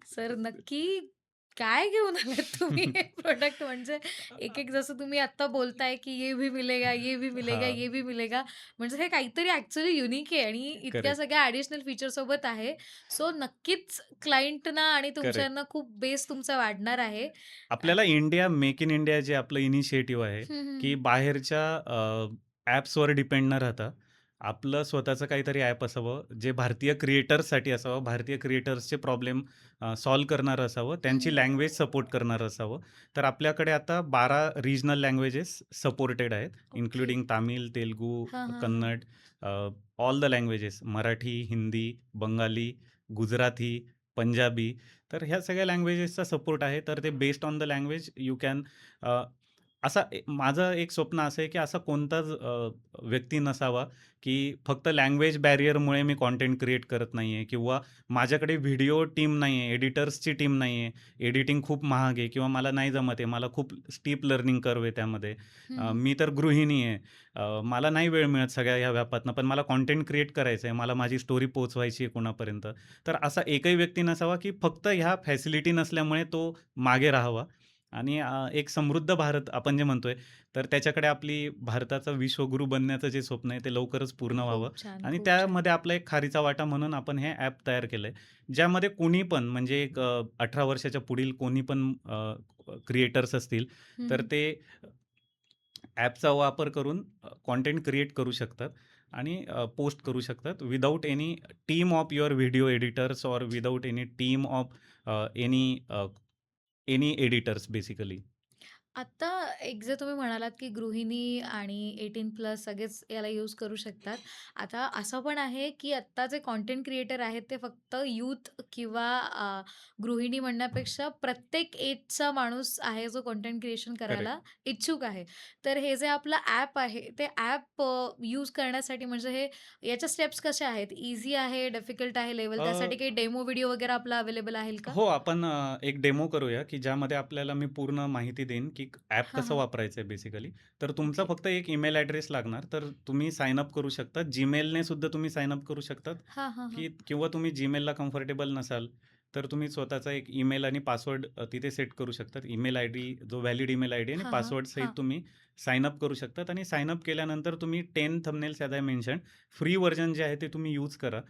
Speaker 2: सर नक्की काय घेऊन आलात तुम्ही हे प्रॉडक्ट म्हणजे एक-एक जसं तुम्ही आत्ता बोलताय, की ये भी मिलेगा, ये भी मिलेगा,
Speaker 1: हां,
Speaker 2: ये भी मिलेगा. म्हणजे हे काहीतरी ॲक्चुअली युनिक आहे आणि इतक्या
Speaker 1: करेक्ट,
Speaker 2: सगळ्या ॲडिशनल फीचर सोबत आहे. सो नक्कीच क्लायंटना आणि
Speaker 1: करेक्ट.
Speaker 2: तुमच्यांना खूप बेस तुमचा वाढणार आहे. अ,
Speaker 1: आपल्याला इंडिया मेक इन इंडिया जे आपलं इनिशिएटिव्ह आहे,
Speaker 2: हं, हं,
Speaker 1: की
Speaker 2: हं.
Speaker 1: बाहेरच्या ॲप्सवर डिपेंड न राहता आपलं स्वतःचं काहीतरी ॲप असावं, जे भारतीय क्रिएटर्ससाठी असावं, भारतीय क्रिएटर्सचे प्रॉब्लेम सॉल्व्ह करणारं असावं,
Speaker 2: हं,
Speaker 1: त्यांची
Speaker 2: हं.
Speaker 1: लँग्वेज सपोर्ट करणारं असावं. तर आपल्याकडे आता 12 रिजनल लँग्वेजेस सपोर्टेड आहेत,
Speaker 2: ओके.
Speaker 1: इन्क्लुडिंग तामिळ, तेलुगू,
Speaker 2: हां, हां, हां.
Speaker 1: Kannada, all the languages Marathi, Hindi, Bengali, Gujarati, Punjabi. तर ह्या सगळ्या लँग्वेजेसचा सपोर्ट आहे. तर ते based on the language you can माझं एक स्वप्न असं आहे, की असा कोणताच व्यक्ती नसावा, की फक्त लँग्वेज बॅरियरमुळे मी कंटेंट क्रिएट करत नाहीये किंवा माझ्याकडे व्हिडिओ टीम नाहीये, एडिटर्सची टीम नाहीये, एडिटिंग खूप महाग आहे किंवा मला नाही जमत आहे, मला खूप स्टीप लर्निंग कर्व्ह आहे त्यामध्ये.
Speaker 2: हं, हं.
Speaker 1: मी तर गृहिणी आहे. मला नाही वेळ मिळत सगळ्या ह्या व्यापातनं, पण मला कंटेंट क्रिएट करायचं आहे, मला माझी स्टोरी पोहोचवायची आहे कुणापर्यंत. तर असा एकही व्यक्ती नसावा, की फक्त ह्या फॅसिलिटी नसल्यामुळे तो मागे राहावा. आणि एक समृद्ध भारत आपण जे म्हणतोय, तर त्याच्याकडे आपली भारताचा विश्वगुरू बनण्याचं जे स्वप्न आहे, ते लवकरच पूर्ण व्हावं
Speaker 2: खूप छान,
Speaker 1: आणि
Speaker 2: खूप छान.
Speaker 1: त्यामध्ये आपला एक खारीचा वाटा म्हणून आपण हे ॲप तयार केलंय. ज्यामध्ये कोणी पण म्हणजे एक 18 वर्षाच्या पुढील कोणी पण क्रिएटर्स असतील,
Speaker 2: हं,
Speaker 1: तर
Speaker 2: हं.
Speaker 1: ते ॲपचा वापर करून कंटेंट क्रिएट करू शकतात आणि पोस्ट करू शकतात without any team of your video editors or without any team of any any editors basically.
Speaker 2: आता एक जे तुम्ही म्हणालात, की गृहिणी आणि 18+ सगळेच याला यूज करू शकतात. आता असं पण आहे, की आत्ता जे कंटेंट क्रिएटर आहेत, ते फक्त यूथ किंवा गृहिणी म्हणण्यापेक्षा प्रत्येक एजचा माणूस आहे, जो कंटेंट क्रिएशन करायला
Speaker 1: करेक्ट.
Speaker 2: इच्छुक आहे. तर हे जे आपलं ॲप आहे, ते ॲप यूज करण्यासाठी म्हणजे हे याच्या स्टेप्स कशा आहेत? ईझी आहे, डिफिकल्ट आहे लेव्हल? त्यासाठी काही डेमो व्हिडिओ वगैरे आपला अवेलेबल आहे का?
Speaker 1: हो, आपण एक डेमो करूया, की ज्यामध्ये आपल्याला मी पूर्ण माहिती देईन, की ॲप
Speaker 2: हां,
Speaker 1: कसं
Speaker 2: हां.
Speaker 1: वापरायचं आहे बेसिकली. तर तुमचा
Speaker 2: ओके.
Speaker 1: फक्त एक ईमेल ॲड्रेस लागणार. तर तुम्ही साइन अप करू शकता. Gmailने सुद्धा तुम्ही साइन अप करू शकतात,
Speaker 2: हां, हां, हां.
Speaker 1: की किंवा तुम्ही Gmailला कम्फर्टेबल नसाल, तर तुम्ही स्वतःचा एक ईमेल आणि पासवर्ड तिथे सेट करू शकतात. ईमेल आयडी जो व्हॅलिड ईमेल आयडी आणि
Speaker 2: हां, हां.
Speaker 1: पासवर्ड सहित
Speaker 2: हां.
Speaker 1: तुम्ही साइन अप करू शकतात आणि साइन अप केल्यानंतर तुम्ही 10 thumbnails as I mentioned free version जे आहे ते तुम्ही यूज करा.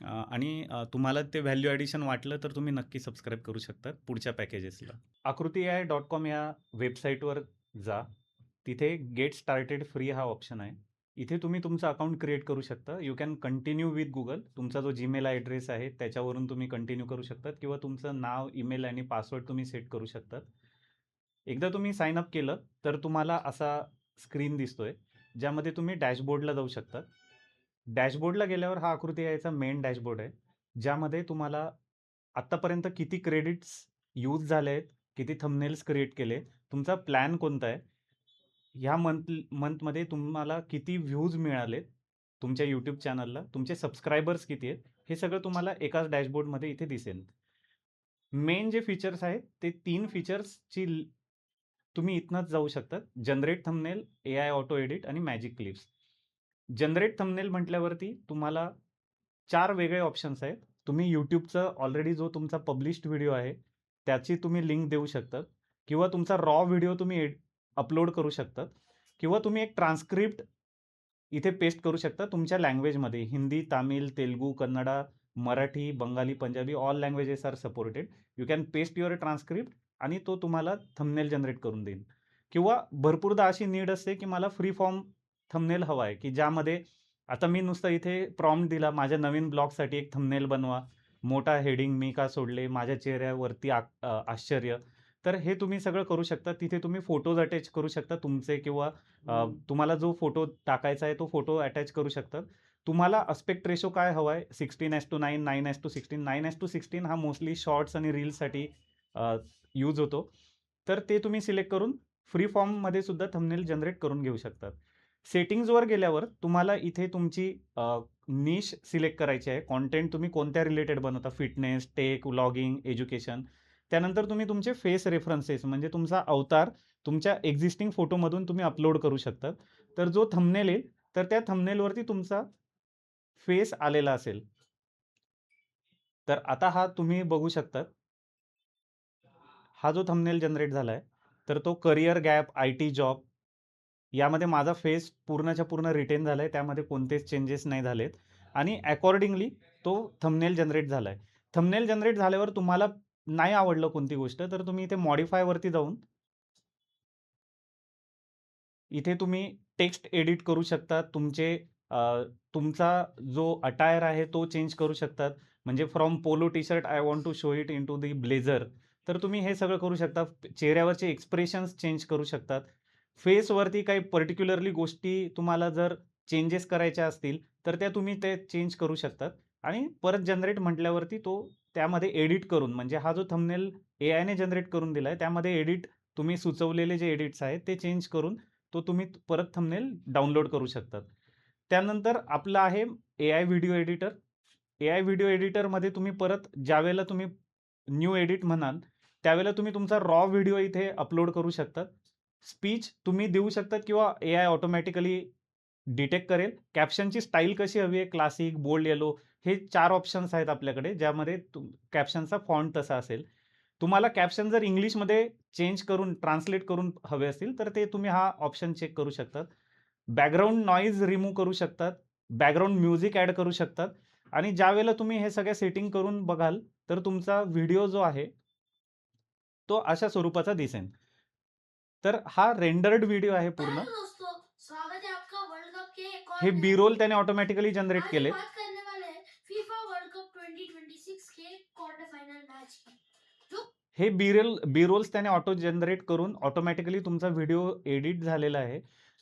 Speaker 1: आणि तुम्हाला ते व्हॅल्यू ॲडिशन वाटलं तर तुम्ही नक्की सबस्क्राईब करू शकता पुढच्या पॅकेजेसला. आकृती.ai.com या वेबसाईटवर जा. तिथे गेट स्टार्टेड फ्री हा ऑप्शन आहे. इथे तुम्ही तुमचं अकाउंट क्रिएट करू शकता. You can continue with Google. तुमचा जो Gmail ॲड्रेस आहे त्याच्यावरून तुम्ही कंटिन्यू करू शकतात किंवा तुमचं नाव, ईमेल आणि पासवर्ड तुम्ही सेट करू शकतात. एकदा तुम्ही साइन अप केलं तर तुम्हाला असा स्क्रीन दिसतोय, ज्यामध्ये तुम्ही डॅशबोर्डला जाऊ शकता. डॅशबोर्डला गेल्यावर हा आकृती याचा मेन डॅशबोर्ड आहे, ज्यामध्ये तुम्हाला आत्तापर्यंत किती क्रेडिट्स यूज झाले आहेत, किती थंबनेल्स क्रिएट केले, तुमचा प्लॅन कोणता आहे, ह्या मंथमध्ये तुम्हाला किती व्ह्यूज मिळालेत तुमच्या YouTube चॅनलला, तुमचे सबस्क्रायबर्स किती आहेत, हे सगळं तुम्हाला एकाच डॅशबोर्डमध्ये इथे दिसेल. मेन जे फीचर्स आहेत, ते 3 फीचर्सची तुम्ही इथनंच जाऊ शकतात. Generate thumbnail, AI auto edit आणि मॅजिक क्लिप्स. जनरेट थंबनेल म्हटल्यावरती तुम्हाला 4 वेगळे ऑप्शन्स आहेत. तुम्ही YouTubeचं ऑलरेडी जो तुमचा पब्लिश्ड व्हिडिओ आहे, त्याची तुम्ही लिंक देऊ शकतात किंवा तुमचा रॉ व्हिडिओ तुम्ही अपलोड करू शकतात किंवा तुम्ही एक ट्रान्सक्रिप्ट इथे पेस्ट करू शकता तुमच्या लँग्वेजमध्ये. Hindi, Tamil, Telugu, Kannada, Marathi, Bengali, Punjabi all languages are supported. You can paste your transcript आणि तो तुम्हाला थंबनेल जनरेट करून देईल. किंवा भरपूरदा अशी नीड असते, की मला फ्री फॉर्म थंबनेल हवा आहे, की ज्यामध्ये आता मी नुसतं इथे प्रॉम्प्ट दिला, माझ्या नवीन ब्लॉगसाठी एक थंबनेल बनवा. मोठा हेडिंग मी का सोडले, माझ्या चेहऱ्यावरती आश्चर्य. तर हे तुम्ही सगळं करू शकता. तिथे तुम्ही फोटोज अटॅच करू शकता तुमचे किंवा तुम्हाला जो फोटो टाकायचा आहे तो फोटो अटॅच करू शकतात. तुम्हाला अस्पेक्ट रेशो काय हवा आहे? 16:9, 9:16, 9:16 हा मोस्टली शॉर्ट्स आणि रील्ससाठी यूज होतो. तर ते तुम्ही सिलेक्ट करून फ्री फॉर्ममध्ये सुद्धा थंबनेल जनरेट करून घेऊ शकतात. सेटिंग्जवर गेल्यावर तुम्हाला इथे तुमची निश सिलेक्ट करायची आहे. कंटेंट तुम्ही कोणत्या रिलेटेड बनवता? Fitness, tech, vlogging, education. त्यानंतर तुम्ही तुमचे फेस रेफरन्सेस म्हणजे तुमचा अवतार तुमच्या एक्झिस्टिंग फोटोमधून तुम्ही अपलोड करू शकता. तर जो थंबनेल येईल, तर त्या थंबनेलवरती तुमचा फेस आलेला असेल. तर आता हा तुम्ही बघू शकता. हा जो थंबनेल जनरेट झालाय, तर तो करियर गॅप, आय-टी जॉब यामध्ये माझा फेस पूर्णच्या पूर्ण रिटेन झालाय. त्यामध्ये कोणतेच चेंजेस नाही झालेत आणि अकॉर्डिंगली तो थंबनेल जनरेट झालाय. थंबनेल जनरेट झाल्यावर तुम्हाला नाही आवडलं कोणती गोष्ट, तर तुम्ही इथे मॉडिफायवरती जाऊन इथे तुम्ही टेक्स्ट एडिट करू शकता. तुमचे तुमचा जो अटायर आहे तो चेंज करू शकतात. म्हणजे from polo T-shirt I want to show it into the blazer. तर तुम्ही हे सगळं करू शकता. चेहऱ्यावरचे एक्सप्रेशन्स चेंज करू शकतात. फेसवरती काही पर्टिक्युलरली गोष्टी तुम्हाला जर चेंजेस करायच्या असतील, तर त्या तुम्ही ते चेंज करू शकतात. आणि परत जनरेट म्हटल्यावरती तो त्यामध्ये एडिट करून, म्हणजे हा जो थंबनेल एआयने जनरेट करून दिलाय, त्यामध्ये एडिट तुम्ही सुचवलेले जे एडिट्स आहेत ते चेंज करून तो तुम्ही परत थंबनेल डाउनलोड करू शकतात. त्यानंतर आपलं आहे AI video editor. AI video एडिटरमध्ये तुम्ही परत ज्यावेळेला तुम्ही न्यू एडिट म्हणाल, त्यावेळेला तुम्ही तुमचा रॉ व्हिडिओ इथे अपलोड करू शकतात. स्पीच तुम्ही देऊ शकतात किंवा एआय ऑटोमॅटिकली डिटेक्ट करेल. कॅप्शनची स्टाईल कशी हवी आहे, क्लासिक, बोल्ड, येलो, हे 4 ऑप्शन्स आहेत आपल्याकडे, ज्यामध्ये कॅप्शनचा फॉन्ट तसा असेल. तुम्हाला कॅप्शन जर इंग्लिशमध्ये चेंज करून, ट्रान्सलेट करून हवे असतील, तर ते तुम्ही हा ऑप्शन चेक करू शकतात. बॅकग्राऊंड नॉईज रिमूव्ह करू शकतात. बॅकग्राऊंड म्युझिक ॲड करू शकतात. आणि ज्यावेळेला तुम्ही हे सगळ्या सेटिंग करून बघाल, तर तुमचा व्हिडिओ जो आहे, तो अशा स्वरूपाचा दिसेल. तर हा रेंडर्ड व्हिडिओ आहे पूर्ण.
Speaker 3: हेलो दोस्तों, स्वागत है आपका वर्ल्ड कप के एक और
Speaker 1: हे
Speaker 3: नए
Speaker 1: बी रोल
Speaker 3: वीडियो
Speaker 1: त्याने
Speaker 3: में।
Speaker 1: ऑटोमॅटिकली जनरेट
Speaker 3: आज हम
Speaker 1: केले.
Speaker 3: बात करने वाले हैं फीफा वर्ल्ड कप 2026 के क्वार्टर फाइनल मैच की, जो
Speaker 1: हे बी रोल्स त्याने ऑटो जनरेट करून ऑटोमॅटिकली तुमचा व्हिडिओ एडिट झालेला आहे.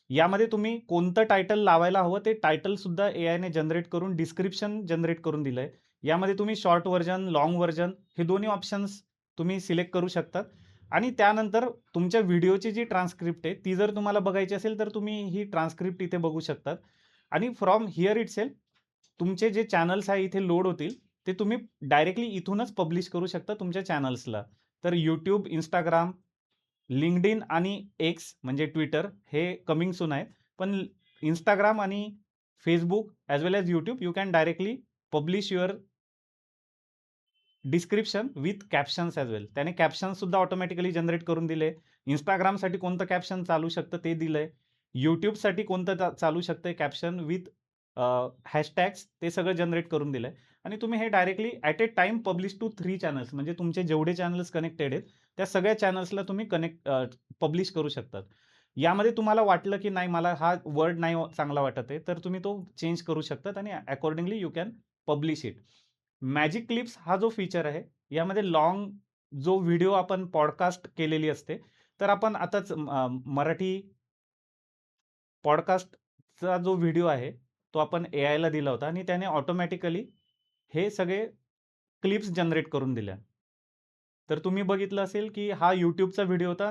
Speaker 1: यामध्ये तुम्ही कोणतं टायटल लावायला हवं ते टायटल सुद्धा एआयने जनरेट करून डिस्क्रिप्शन जनरेट करून दिलंय. यामध्ये तुम्ही शॉर्ट व्हर्जन, लाँग व्हर्जन हे दोन्ही ऑप्शन्स तुम्ही सिलेक्ट करू शकतात. आणि त्यानंतर तुमच्या व्हिडिओची जी ट्रान्सक्रिप्ट आहे ती जर तुम्हाला बघायची असेल, तर तुम्ही ही ट्रान्सक्रिप्ट इथे बघू शकतात. आणि फ्रॉम हिअर इटसेल्फ तुमचे जे चॅनल्स आहे इथे लोड होतील, ते तुम्ही डायरेक्टली इथूनच पब्लिश करू शकता तुमच्या चॅनल्सला. तर YouTube, Instagram, LinkedIn आणि X म्हणजे ट्विटर हे कमिंग सून आहेत. पण Instagram आणि Facebook as well as YouTube you can directly publish your description with captions as well. त्याने कॅप्शन्स सुद्धा ऑटोमॅटिकली जनरेट करून दिले. Instagramसाठी कोणतं कॅप्शन चालू शकतं ते दिलंय. YouTubeसाठी कोणतं चालू शकतंय कॅप्शन विथ हॅशटॅग्स ते सगळं जनरेट करून दिलंय. आणि तुम्ही हे directly at a time publish to 3 channels, म्हणजे तुमचे जेवढे चॅनल्स कनेक्टेड आहेत त्या सगळ्या चॅनल्सला तुम्ही पब्लिश करू शकतात. यामध्ये तुम्हाला वाटलं की नाही, मला हा वर्ड नाही चांगला वाटत आहे, तर तुम्ही तो चेंज करू शकतात आणि accordingly you can publish it. Magic clips हा जो फीचर आहे, यामध्ये लाँग जो व्हिडिओ आपण पॉडकास्ट केलेली असते, तर आपण आताच मराठी पॉडकास्टचा जो व्हिडिओ आहे, तो आपण एआयला दिला होता आणि त्याने ऑटोमॅटिकली हे सगळे क्लिप्स जनरेट करून दिल्या. तर तुम्ही बघितलं असेल, की हा YouTubeचा व्हिडिओ होता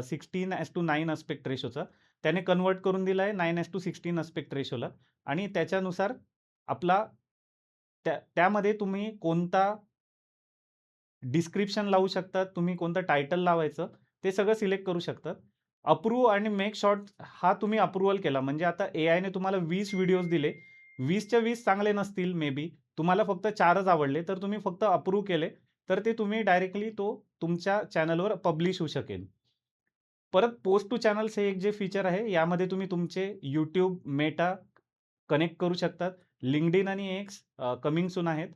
Speaker 1: 16:9 अस्पेक्ट रेशोचा. त्याने कन्व्हर्ट करून दिला आहे 9:16 अस्पेक्ट रेशोला. आणि त्याच्यानुसार आपला त्यामध्ये तुम्ही कोणता डिस्क्रिप्शन लावू शकतात, तुम्ही कोणतं टायटल लावायचं, ते सगळं सिलेक्ट करू शकतात. अप्रूव्ह आणि मेक शॉर्ट हा तुम्ही अप्रूव्हल केला, म्हणजे आता एआयने तुम्हाला 20 व्हिडिओज दिले. 20च्या 20 चांगले नसतील मे बी, तुम्हाला फक्त 4च आवडले, तर तुम्ही फक्त अप्रूव्ह केले, तर ते तुम्ही डायरेक्टली तो तुमच्या चॅनलवर पब्लिश होऊ शकेल. परत पोस्ट टू चॅनल्स हे एक जे फीचर आहे, यामध्ये तुम्ही तुमचे YouTube, मेटा कनेक्ट करू शकतात. LinkedIn आणि X कमिंग सून आहेत.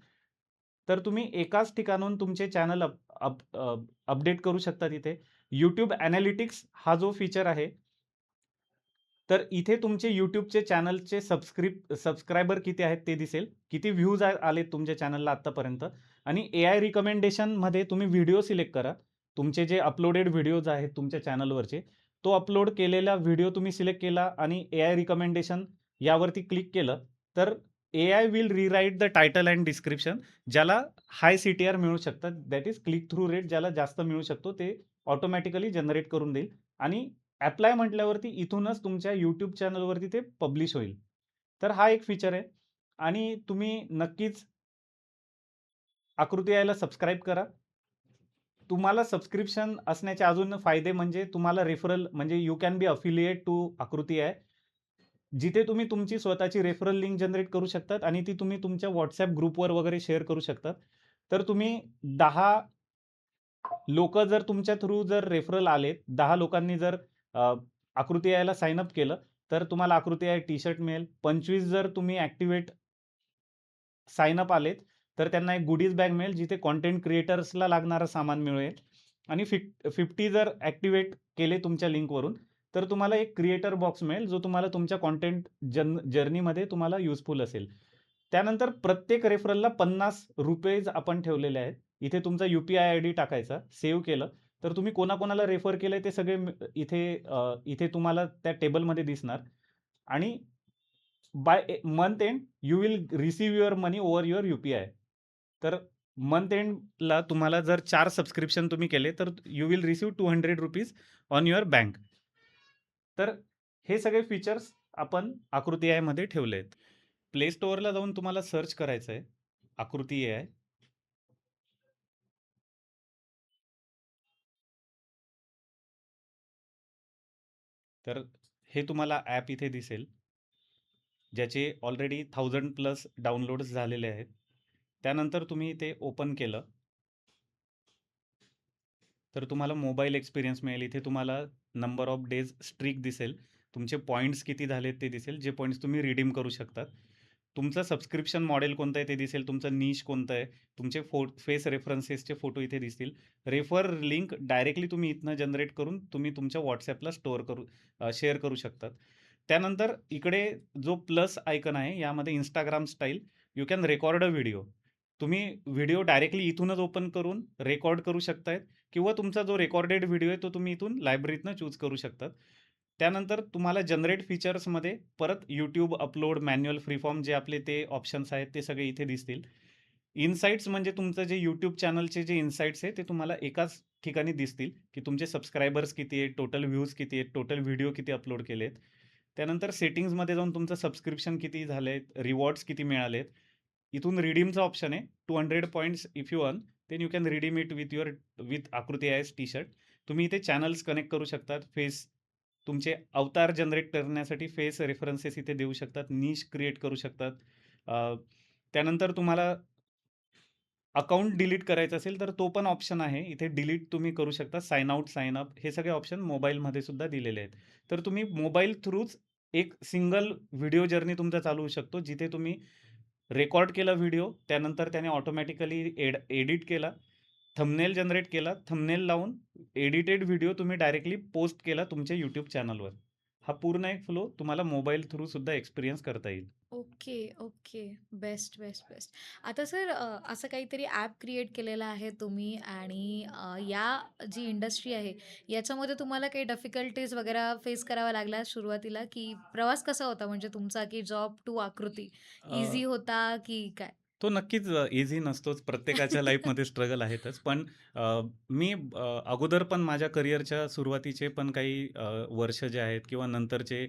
Speaker 1: तर तुम्ही एकाच ठिकाणाहून तुमचे चॅनल अपडेट करू शकता तिथे. YouTube एनालिटिक्स हा जो फीचर आहे, तर इथे तुमचे YouTubeचे चॅनलचे सबस्क्रायबर किती आहेत ते दिसेल. किती व्ह्यूज आलेत तुमच्या चॅनलला आत्तापर्यंत. आणि एआय रिकमेंडेशनमध्ये तुम्ही व्हिडिओ सिलेक्ट करा. तुमचे जे अपलोडेड व्हिडिओज आहेत तुमच्या चॅनलवरचे, तो अपलोड केलेला व्हिडिओ तुम्ही सिलेक्ट केला आणि एआय रिकमेंडेशन यावरती क्लिक केलं, तर AI will rewrite the title and description, ज्याला हाय CTR मिळू शकतात, that is click through rate ज्याला जास्त मिळू शकतो, ते ऑटोमॅटिकली जनरेट करून देईल. आणि ॲप्लाय म्हटल्यावरती इथूनच तुमच्या YouTube चॅनलवरती ते पब्लिश होईल. तर हा एक फीचर आहे. आणि तुम्ही नक्कीच आकृती यायला सबस्क्राईब करा. तुम्हाला सबस्क्रिप्शन असण्याचे अजून फायदे म्हणजे तुम्हाला रेफरल, म्हणजे you can be affiliate to Aakriti आहे, जिथे तुम्ही तुमची स्वतःची रेफरल लिंक जनरेट करू शकतात आणि ती तुम्ही तुमच्या WhatsApp ग्रुपवर वगैरे शेअर करू शकतात. तर तुम्ही 10 लोकं जर तुमच्या थ्रू जर रेफरल आलेत, 10 लोकांनी जर आकृती यायला साइन अप केलं, तर तुम्हाला आकृती आहे टी-शर्ट मिळेल. 25 जर तुम्ही ॲक्टिव्हेट साइन अप आलेत, तर त्यांना एक गुडीज बॅग मिळेल, जिथे कंटेंट क्रिएटर्सला लागणारं सामान मिळेल. आणि 50 जर ॲक्टिव्हेट केले तुमच्या लिंकवरून, तर तुम्हाला एक क्रिएटर बॉक्स मिळेल, जो तुम्हाला तुमच्या कंटेंट जर्नीमध्ये तुम्हाला युजफुल असेल. त्यानंतर प्रत्येक रेफरलला ₹50 आपण ठेवलेले आहेत. इथे तुमचा UPI आयडी टाकायचा, सेव्ह केलं, तर तुम्ही कोणाकोणाला रेफर केलंय ते सगळे इथे तुम्हाला त्या टेबलमध्ये दिसणार आणि by month end you will receive your money over your UPI. तर मंथ एंडला तुम्हाला जर 4 सबस्क्रिप्शन तुम्ही केले, तर you will receive ₹200 on your bank. तर हे सगळे फीचर्स आपण आकृती AI मध्ये ठेवले आहेत. प्ले स्टोअरला जाऊन तुम्हाला सर्च करायचं आहे, आकृती AI. तर हे तुम्हाला ॲप इथे दिसेल, ज्याचे ऑलरेडी 1000+ डाउनलोड्स झालेले आहेत. त्यानंतर तुम्ही ते ओपन केलं, तर तुम्हाला मोबाईल एक्सपिरियन्स मिळेल. इथे तुम्हाला नंबर ऑफ डेज स्ट्रीक दिसेल. तुमचे पॉइंट्स किती झालेत ते दिसेल, जे पॉइंट्स तुम्ही रिडीम करू शकतात. तुमचं सबस्क्रिप्शन मॉडेल कोणतं आहे ते दिसेल, तुमचं निश कोणतं आहे, तुमचे फेस रेफरन्सेसचे फोटो इथे दिसतील. रेफर लिंक डायरेक्टली तुम्ही इथनं जनरेट करून तुम्ही तुमच्या WhatsAppला शेअर करू शकतात. त्यानंतर इकडे जो प्लस आयकन आहे, यामध्ये Instagram style you can record a video. तुम्ही व्हिडिओ डायरेक्टली इथूनच ओपन करून रेकॉर्ड करू शकताय किंवा तुमचा जो रेकॉर्डेड व्हिडिओ आहे तो तुम्ही इथून लायब्ररीतनं चूज करू शकतात. त्यानंतर तुम्हाला जनरेट फीचर्समध्ये परत YouTube अपलोड, मॅन्युअल, फ्रीफॉर्म जे आपले ते ऑप्शन्स आहेत ते सगळे इथे दिसतील. इनसाइट्स म्हणजे तुमचं जे YouTube चॅनलचे जे इनसाइट्स आहे ते तुम्हाला एकाच ठिकाणी दिसतील, की तुमचे सबस्क्रायबर्स किती आहेत, टोटल व्ह्यूज किती आहेत, टोटल व्हिडिओ किती अपलोड केलेत. त्यानंतर सेटिंग्जमध्ये जाऊन तुमचं सबस्क्रिप्शन किती झालेत, रिवॉर्ड्स किती मिळालेत. इथून रिडीमचा ऑप्शन आहे. 200 points if you earn, then you can redeem it with Aakriti आयस टी-शर्ट. तुम्ही इथे चॅनल्स कनेक्ट करू शकतात. तुमचे अवतार जनरेट करण्यासाठी फेस रेफरन्सेस इथे देऊ शकतात. निश क्रिएट करू शकतात. त्यानंतर तुम्हाला अकाउंट डिलीट करायचं असेल तर तो पण ऑप्शन आहे. इथे डिलीट तुम्ही करू शकता. साइन आउट, साइन अप हे सगळे ऑप्शन मोबाईलमध्ये सुद्धा दिलेले आहेत. तर तुम्ही मोबाईल थ्रूच एक सिंगल व्हिडिओ जर्नी तुमचा चालू होऊ शकतो, जिथे तुम्ही रेकॉर्ड केला व्हिडिओ, त्यानंतर त्याने ऑटोमॅटिकली एडिट केला, थंबनेल जनरेट केला, थंबनेल लावून एडिटेड व्हिडिओ तुम्ही डायरेक्टली पोस्ट केला तुमच्या YouTube चॅनलवर. हा पूर्ण एक फ्लो तुम्हाला मोबाईल थ्रू सुद्धा एक्सपिरियन्स करता येईल.
Speaker 2: Okay, okay. Best, best, best. आता सर असं काहीतरी ॲप क्रिएट केलेलं आहे तुम्ही आणि या जी इंडस्ट्री आहे, याच्यामध्ये तुम्हाला काही डिफिकल्टीज वगैरे फेस कराव्या लागल्या सुरुवातीला, की प्रवास कसा होता म्हणजे तुमचा, की जॉब टू आकृती
Speaker 1: अ,
Speaker 2: ईझी होता की काय?
Speaker 1: तो नक्कीच ईझी नसतोच. प्रत्येकाच्या लाईफमध्ये स्ट्रगल आहेतच. पण मी अगोदर पण माझ्या करिअरच्या सुरुवातीचे पण काही वर्ष जे आहेत किंवा नंतरचे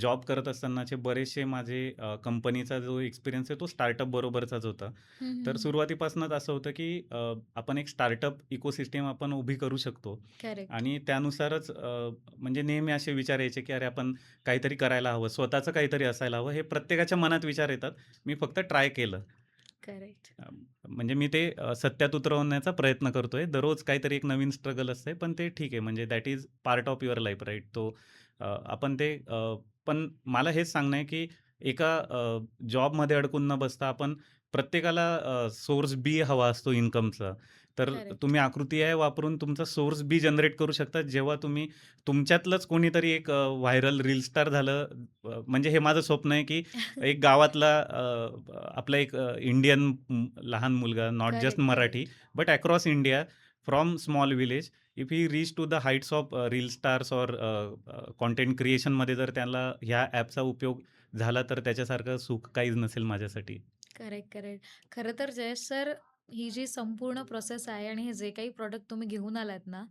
Speaker 1: जॉब करत असतानाचे बरेचसे माझे कंपनीचा जो एक्सपिरियन्स आहे तो स्टार्टअप बरोबरचाच होता.
Speaker 2: हं, हं,
Speaker 1: तर
Speaker 2: हं.
Speaker 1: सुरुवातीपासूनच असं होतं की आपण एक स्टार्टअप इकोसिस्टम आपण उभी करू शकतो
Speaker 2: करेक्ट,
Speaker 1: आणि त्यानुसारच म्हणजे नेहमी असे विचार यायचे की अरे आपण काहीतरी करायला हवं, स्वतःचं काहीतरी असायला हवं. हे प्रत्येकाच्या मनात विचार येतात. मी फक्त ट्राय केलं.
Speaker 2: करेक्ट.
Speaker 1: अ, म्हणजे मी ते सत्यात उतरवण्याचा प्रयत्न करतोय. दररोज काहीतरी एक नवीन स्ट्रगल असते, पण ते ठीक आहे. म्हणजे that is part of your life right. आपण ते पण मला हेच सांगणं आहे, की एका जॉबमध्ये अडकून न बसता आपण प्रत्येकाला सोर्स बी हवा असतो इन्कमचा. तर
Speaker 2: करेक्ट.
Speaker 1: तुम्ही आकृती आहे वापरून तुमचा सोर्स बी जनरेट करू शकता. जेव्हा तुम्ही तुमच्यातलंच कोणीतरी एक व्हायरल रील स्टार झालं. म्हणजे हे माझं स्वप्न आहे, की एक गावातला आपला एक इंडियन लहान मुलगा, not just
Speaker 2: correct,
Speaker 1: Marathi,
Speaker 2: correct.
Speaker 1: But across India from small village, if he reach to the heights of reel stars or content क्रिएशनमध्ये जर त्याला ह्या ॲपचा उपयोग झाला, तर त्याच्यासारखं सुख काहीच नसेल माझ्यासाठी.
Speaker 2: Correct, correct. खरं तर जयेश सर, ही जी संपूर्ण प्रोसेस आहे आणि हे जे काही प्रॉडक्ट तुम्ही घेऊन आलात ना,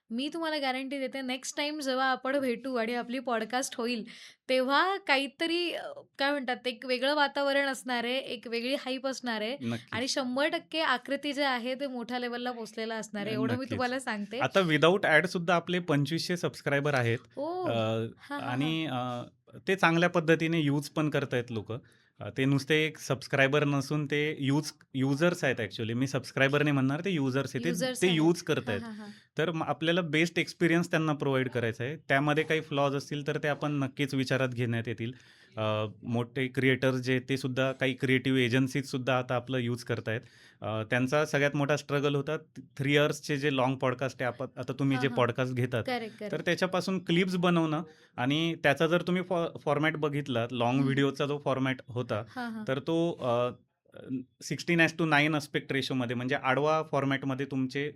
Speaker 2: मी तुम्हाला गॅरंटी देते नेक्स्ट टाईम जेव्हा आपण भेटू आणि आपली पॉडकास्ट होईल, तेव्हा काहीतरी काय म्हणतात एक वेगळं वातावरण असणार आहे, एक वेगळी हाईप असणार आहे आणि
Speaker 1: नक्कीच.
Speaker 2: 100% आकृती जे आहे ते मोठ्या लेव्हलला पोहोचलेलं असणार आहे. एवढं मी
Speaker 1: नक्कीच.
Speaker 2: तुम्हाला सांगते.
Speaker 1: आता विदाऊट ॲडसुद्धा आपले 2500 सबस्क्रायबर आहेत.
Speaker 2: ओह! हां, हां,
Speaker 1: आणि
Speaker 2: हां.
Speaker 1: ते चांगल्या पद्धतीने यूज पण करतायत लोकं. ते नुसते एक सबस्क्रायबर नसून ते युजर्स आहेत ॲक्चुअली. मी सबस्क्रायबर नाही म्हणणार, ते युजर्स आहेत. ते
Speaker 2: युजर्स
Speaker 1: ते
Speaker 2: आहेत.
Speaker 1: यूज
Speaker 2: हां,
Speaker 1: करतायत.
Speaker 2: हां, हां.
Speaker 1: तर मग आपल्याला बेस्ट एक्सपिरियन्स त्यांना प्रोव्हाईड करायचा आहे. त्यामध्ये काही फ्लॉज असतील तर ते आपण नक्कीच विचारात घेण्यात येतील. मोठे क्रिएटर्स जे ते सुद्धा काही क्रिएटिव्ह एजन्सीजसुद्धा आता आपलं यूज करत आहेत. त्यांचा सगळ्यात मोठा स्ट्रगल होता 3 इयर्सचे जे लाँग पॉडकास्ट आहे आता तुम्ही
Speaker 2: हां,
Speaker 1: जे
Speaker 2: हां.
Speaker 1: पॉडकास्ट घेतात,
Speaker 2: करेक्ट,
Speaker 1: तर
Speaker 2: करेक्ट.
Speaker 1: त्याच्यापासून क्लिप्स बनवणं आणि त्याचा जर तुम्ही फॉर्मॅट बघितलात, लाँग
Speaker 2: हं.
Speaker 1: व्हिडिओचा जो फॉर्मॅट होता,
Speaker 2: हां, हां.
Speaker 1: तर तो 16:9 अस्पेक्ट रेशोमध्ये म्हणजे आडवा फॉर्मॅटमध्ये तुमचे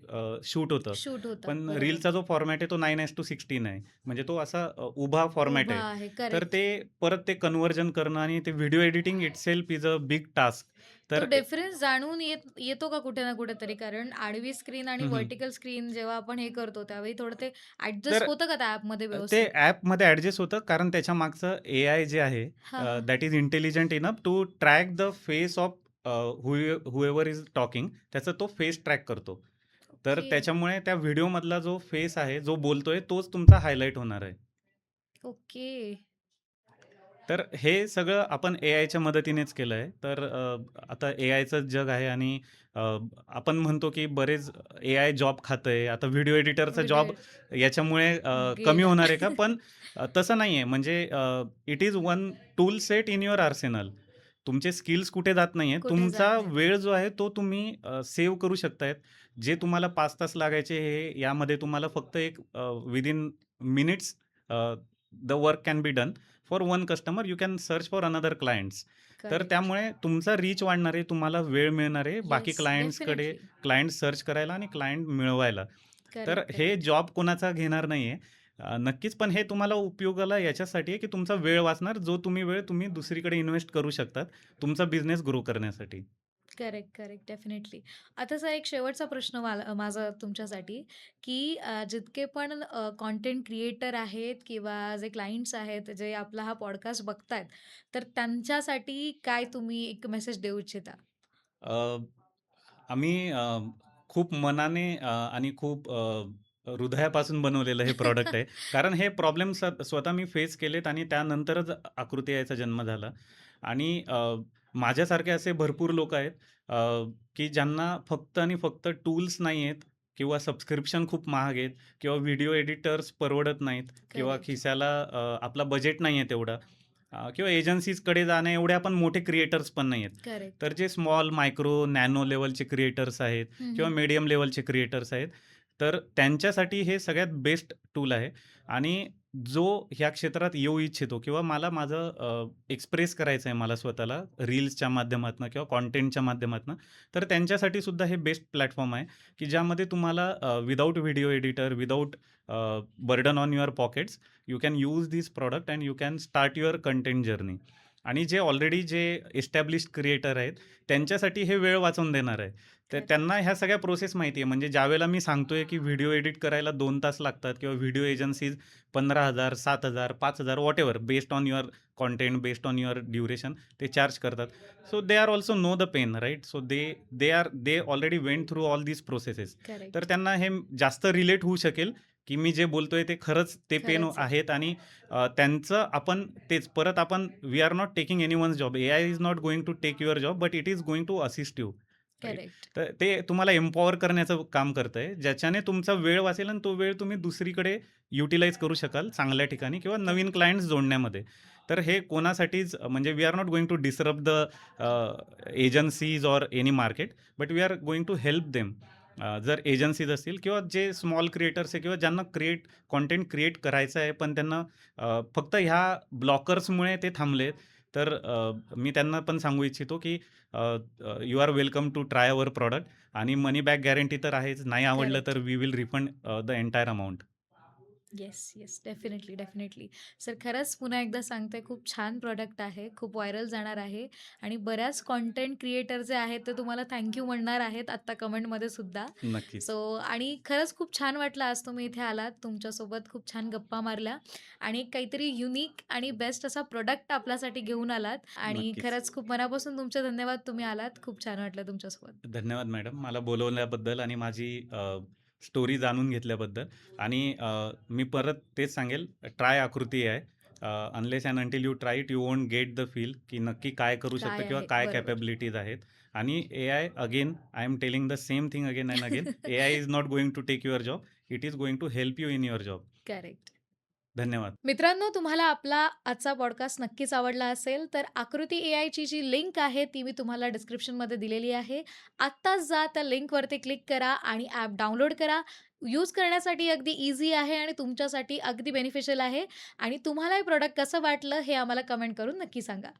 Speaker 1: शूट होतं.
Speaker 2: शूट होतात.
Speaker 1: पण
Speaker 2: बरोबर.
Speaker 1: रीलचा जो फॉर्मॅट आहे तो 9:16 आहे. म्हणजे तो असा उभा फॉर्मॅट
Speaker 2: उभा
Speaker 1: आहे.
Speaker 2: आहे.
Speaker 1: तर
Speaker 2: करेक्ट.
Speaker 1: ते परत ते कन्व्हर्जन करणं आणि ते video editing itself is a big task.
Speaker 2: तो
Speaker 1: तर
Speaker 2: डिफरन्स जाणून येतो का कुठे ना कुठेतरी? कारण आडवी स्क्रीन आणि
Speaker 1: हं, हं.
Speaker 2: व्हर्टिकल स्क्रीन जेव्हा आपण हे करतो, त्यावेळी थोडं ते ॲडजस्ट
Speaker 1: तर
Speaker 2: होतं का त्या ॲपमध्ये
Speaker 1: ते
Speaker 2: व्यवस्थित?
Speaker 1: ॲपमध्ये ॲडजस्ट होतं कारण त्याच्या मागचं एआय जे आहे
Speaker 2: हां, हां.
Speaker 1: That is intelligent enough to track the face of whoever is talking त्याचा तो फेस ट्रॅक करतो. तर
Speaker 2: ओके.
Speaker 1: त्याच्यामुळे त्या व्हिडिओमधला जो फेस आहे, जो बोलतोय तोच तुमचा हायलाइट होणार आहे.
Speaker 2: ओके.
Speaker 1: तर हे सगळं आपण एआयच्या मदतीनेच केलं आहे. तर आता एआयचं जग आहे आणि अ, आपण म्हणतो की बरेच एआय जॉब खातंय. आता व्हिडिओ एडिटरचा जॉब
Speaker 2: व्हिडिओ
Speaker 1: याच्यामुळे कमी
Speaker 2: गेला.
Speaker 1: होणार आहे का? पण तसं नाही आहे. म्हणजे it is one tool set in your Arsenal. तुमचे स्किल्स कुठे जात नाही आहेत.
Speaker 2: कुठे जात
Speaker 1: तुमचा
Speaker 2: नाहीत.
Speaker 1: वेळ जो आहे तो तुम्ही सेव्ह करू शकतायत. जे तुम्हाला 5 तास लागायचे हे यामध्ये तुम्हाला फक्त एक within minutes the work can be done. For one customer you can search for another clients. तर
Speaker 2: करेक्ट.
Speaker 1: त्यामुळे तुमचा रीच वाढणार आहे, तुम्हाला वेळ मिळणार आहे बाकी
Speaker 2: येस,
Speaker 1: क्लायंट्सकडे
Speaker 2: डेफिनिटली.
Speaker 1: क्लायंट सर्च करायला आणि क्लायंट मिळवायला. तर
Speaker 2: करेक्ट,
Speaker 1: हे
Speaker 2: करेक्ट.
Speaker 1: जॉब कोणाचा घेणार नाही आहे. नक्कीच पण हे तुम्हाला उपयोगाला याच्यासाठी आहे, की तुमचा वेळ वाचणार, जो वेळ तुम्ही दुसरीकडे इन्व्हेस्ट करू शकतात, तुमचा बिझनेस ग्रो करण्यासाठी.
Speaker 2: Correct, correct. डेफिनिटली. आता सर एक शेवटचा प्रश्न माझा तुमच्यासाठी, की जितके पण कंटेंट क्रिएटर आहेत किंवा जे क्लायंट्स आहेत, जे आपला हा पॉडकास्ट बघतायत, तर त्यांच्यासाठी काय तुम्ही एक मेसेज देऊ इच्छिता?
Speaker 1: अ, आम्ही खूप मनाने आणि खूप हृदयापासून बनवलेलं हे प्रॉडक्ट आहे. कारण हे प्रॉब्लेम स्वतः मी फेस केलेत आणि त्यानंतरच आकृती यायचा जन्म झाला. आणि माझ्यासारखे असे भरपूर लोकं आहेत अ, की ज्यांना फक्त आणि फक्त टूल्स नाही आहेत किंवा सबस्क्रिप्शन खूप महाग आहेत किंवा व्हिडिओ एडिटर्स परवडत नाहीत किंवा
Speaker 2: करेक्ट,
Speaker 1: खिशाला आपला बजेट नाही आहे तेवढा किंवा एजन्सीजकडे जाण्या एवढे आपण मोठे क्रिएटर्स पण नाही आहेत.
Speaker 2: करेक्ट.
Speaker 1: तर जे स्मॉल, मायक्रो, नॅनो लेव्हलचे क्रिएटर्स आहेत
Speaker 2: हं,
Speaker 1: किंवा
Speaker 2: हं.
Speaker 1: मीडियम लेव्हलचे क्रिएटर्स आहेत. तर त्यांच्यासाठी हे सगळ्यात बेस्ट टूल आहे आणि जो ह्या क्षेत्रात येऊ इच्छितो किंवा मला माझं एक्सप्रेस करायचं आहे मला स्वतःला रील्सच्या माध्यमातनं किंवा कंटेंटच्या माध्यमातनं, तर त्यांच्यासाठी सुद्धा हे बेस्ट प्लॅटफॉर्म आहे, की ज्यामध्ये तुम्हाला without video editor, without burden on your pockets, you can use this product and you can start your content journey. आणि जे ऑलरेडी जे एस्टॅब्लिश्ड क्रिएटर आहेत, त्यांच्यासाठी हे वेळ वाचवून देणार आहे. तर
Speaker 2: करेक्ट.
Speaker 1: त्यांना ह्या सगळ्या प्रोसेस माहिती आहे. म्हणजे ज्यावेळेला मी सांगतोय, की व्हिडिओ एडिट करायला 2 तास लागतात किंवा video agencies 15,000, 7,000, 5,000 whatever based on your content, based on your duration ते चार्ज करतात. So they are also know the pain, right? So they already went through all these processes. तर
Speaker 2: करेक्ट.
Speaker 1: त्यांना हे जास्त रिलेट होऊ शकेल, की मी जे बोलतोय ते खरंच ते पेन
Speaker 2: खरंच आहे.
Speaker 1: आहेत आणि त्यांचं आपण तेच परत आपण we are not taking anyone's job. AI is not going to take your job, but it is going to assist you, right?
Speaker 2: Correct.
Speaker 1: तर ते तुम्हाला एम्पॉवर करण्याचं काम करतंय, ज्याच्याने तुमचा वेळ वाचेल आणि तो वेळ तुम्ही दुसरीकडे युटिलाइज करू शकाल चांगल्या ठिकाणी किंवा नवीन
Speaker 2: करेक्ट.
Speaker 1: क्लायंट्स जोडण्यामध्ये. तर हे कोणासाठीच म्हणजे we are not going to disrupt the agencies or any market, but we are going to help them. जर एजन्सीज असतील किंवा जे स्मॉल क्रिएटर्स आहे किंवा ज्यांना कंटेंट क्रिएट करायचं आहे, पण त्यांना फक्त ह्या ब्लॉकर्समुळे ते थांबलेत. तर मी त्यांना पण सांगू इच्छितो, की you are welcome to try our product आणि मनी बॅक गॅरंटी तर आहेच. नाही आवडलं
Speaker 2: करेक्ट.
Speaker 1: तर we will refund the entire amount.
Speaker 2: Yes, yes. Definitely, definitely. Sir खरंच पुन्हा एकदा सांगते खूप छान प्रॉडक्ट आहे. खूप व्हायरल जाणार आहे आणि बऱ्याच कंटेंट क्रिएटर जे आहेत ते तुम्हाला थँक यू म्हणणार आहेत आत्ता कमेंटमध्ये सुद्धा.
Speaker 1: नक्कीच.
Speaker 2: सो आणि खरंच खूप छान वाटलं आज तुम्ही इथे आलात. तुमच्यासोबत खूप छान गप्पा मारल्या आणि काहीतरी युनिक आणि बेस्ट असा प्रॉडक्ट आपल्यासाठी घेऊन आलात आणि
Speaker 1: नक्कीच.
Speaker 2: खरंच खूप मनापासून तुमचे धन्यवाद. तुम्ही आलात. खूप छान वाटलं तुमच्यासोबत.
Speaker 1: धन्यवाद मॅडम. मला बोलवल्याबद्दल आणि माझी स्टोरी जाणून घेतल्याबद्दल आणि मी परत तेच सांगेल, ट्राय आकृती आहे. Unless and until you try it, you won't get the feel की नक्की काय करू शकतं
Speaker 2: काय
Speaker 1: किंवा
Speaker 2: आहे?
Speaker 1: काय
Speaker 2: बरोबर.
Speaker 1: कॅपॅबिलिटीज आहेत. आणि AI again, I am telling the same thing again and again, AI is not going to take your job, it is going to help you in your job.
Speaker 2: Correct.
Speaker 1: धन्यवाद.
Speaker 2: मित्रांनो, तुम्हाला आपला आजचा पॉडकास्ट नक्कीच आवडला असेल, तर आकृती एआयची जी लिंक आहे, ती मी तुम्हाला डिस्क्रिप्शनमध्ये दिलेली आहे. आत्ताच जा, त्या लिंकवरती क्लिक करा आणि ॲप डाउनलोड करा. यूज करण्यासाठी अगदी ईझी आहे आणि तुमच्यासाठी अगदी बेनिफिशियल आहे आणि तुम्हाला हे प्रॉडक्ट कसं वाटलं, हे आम्हाला कमेंट करून नक्की सांगा.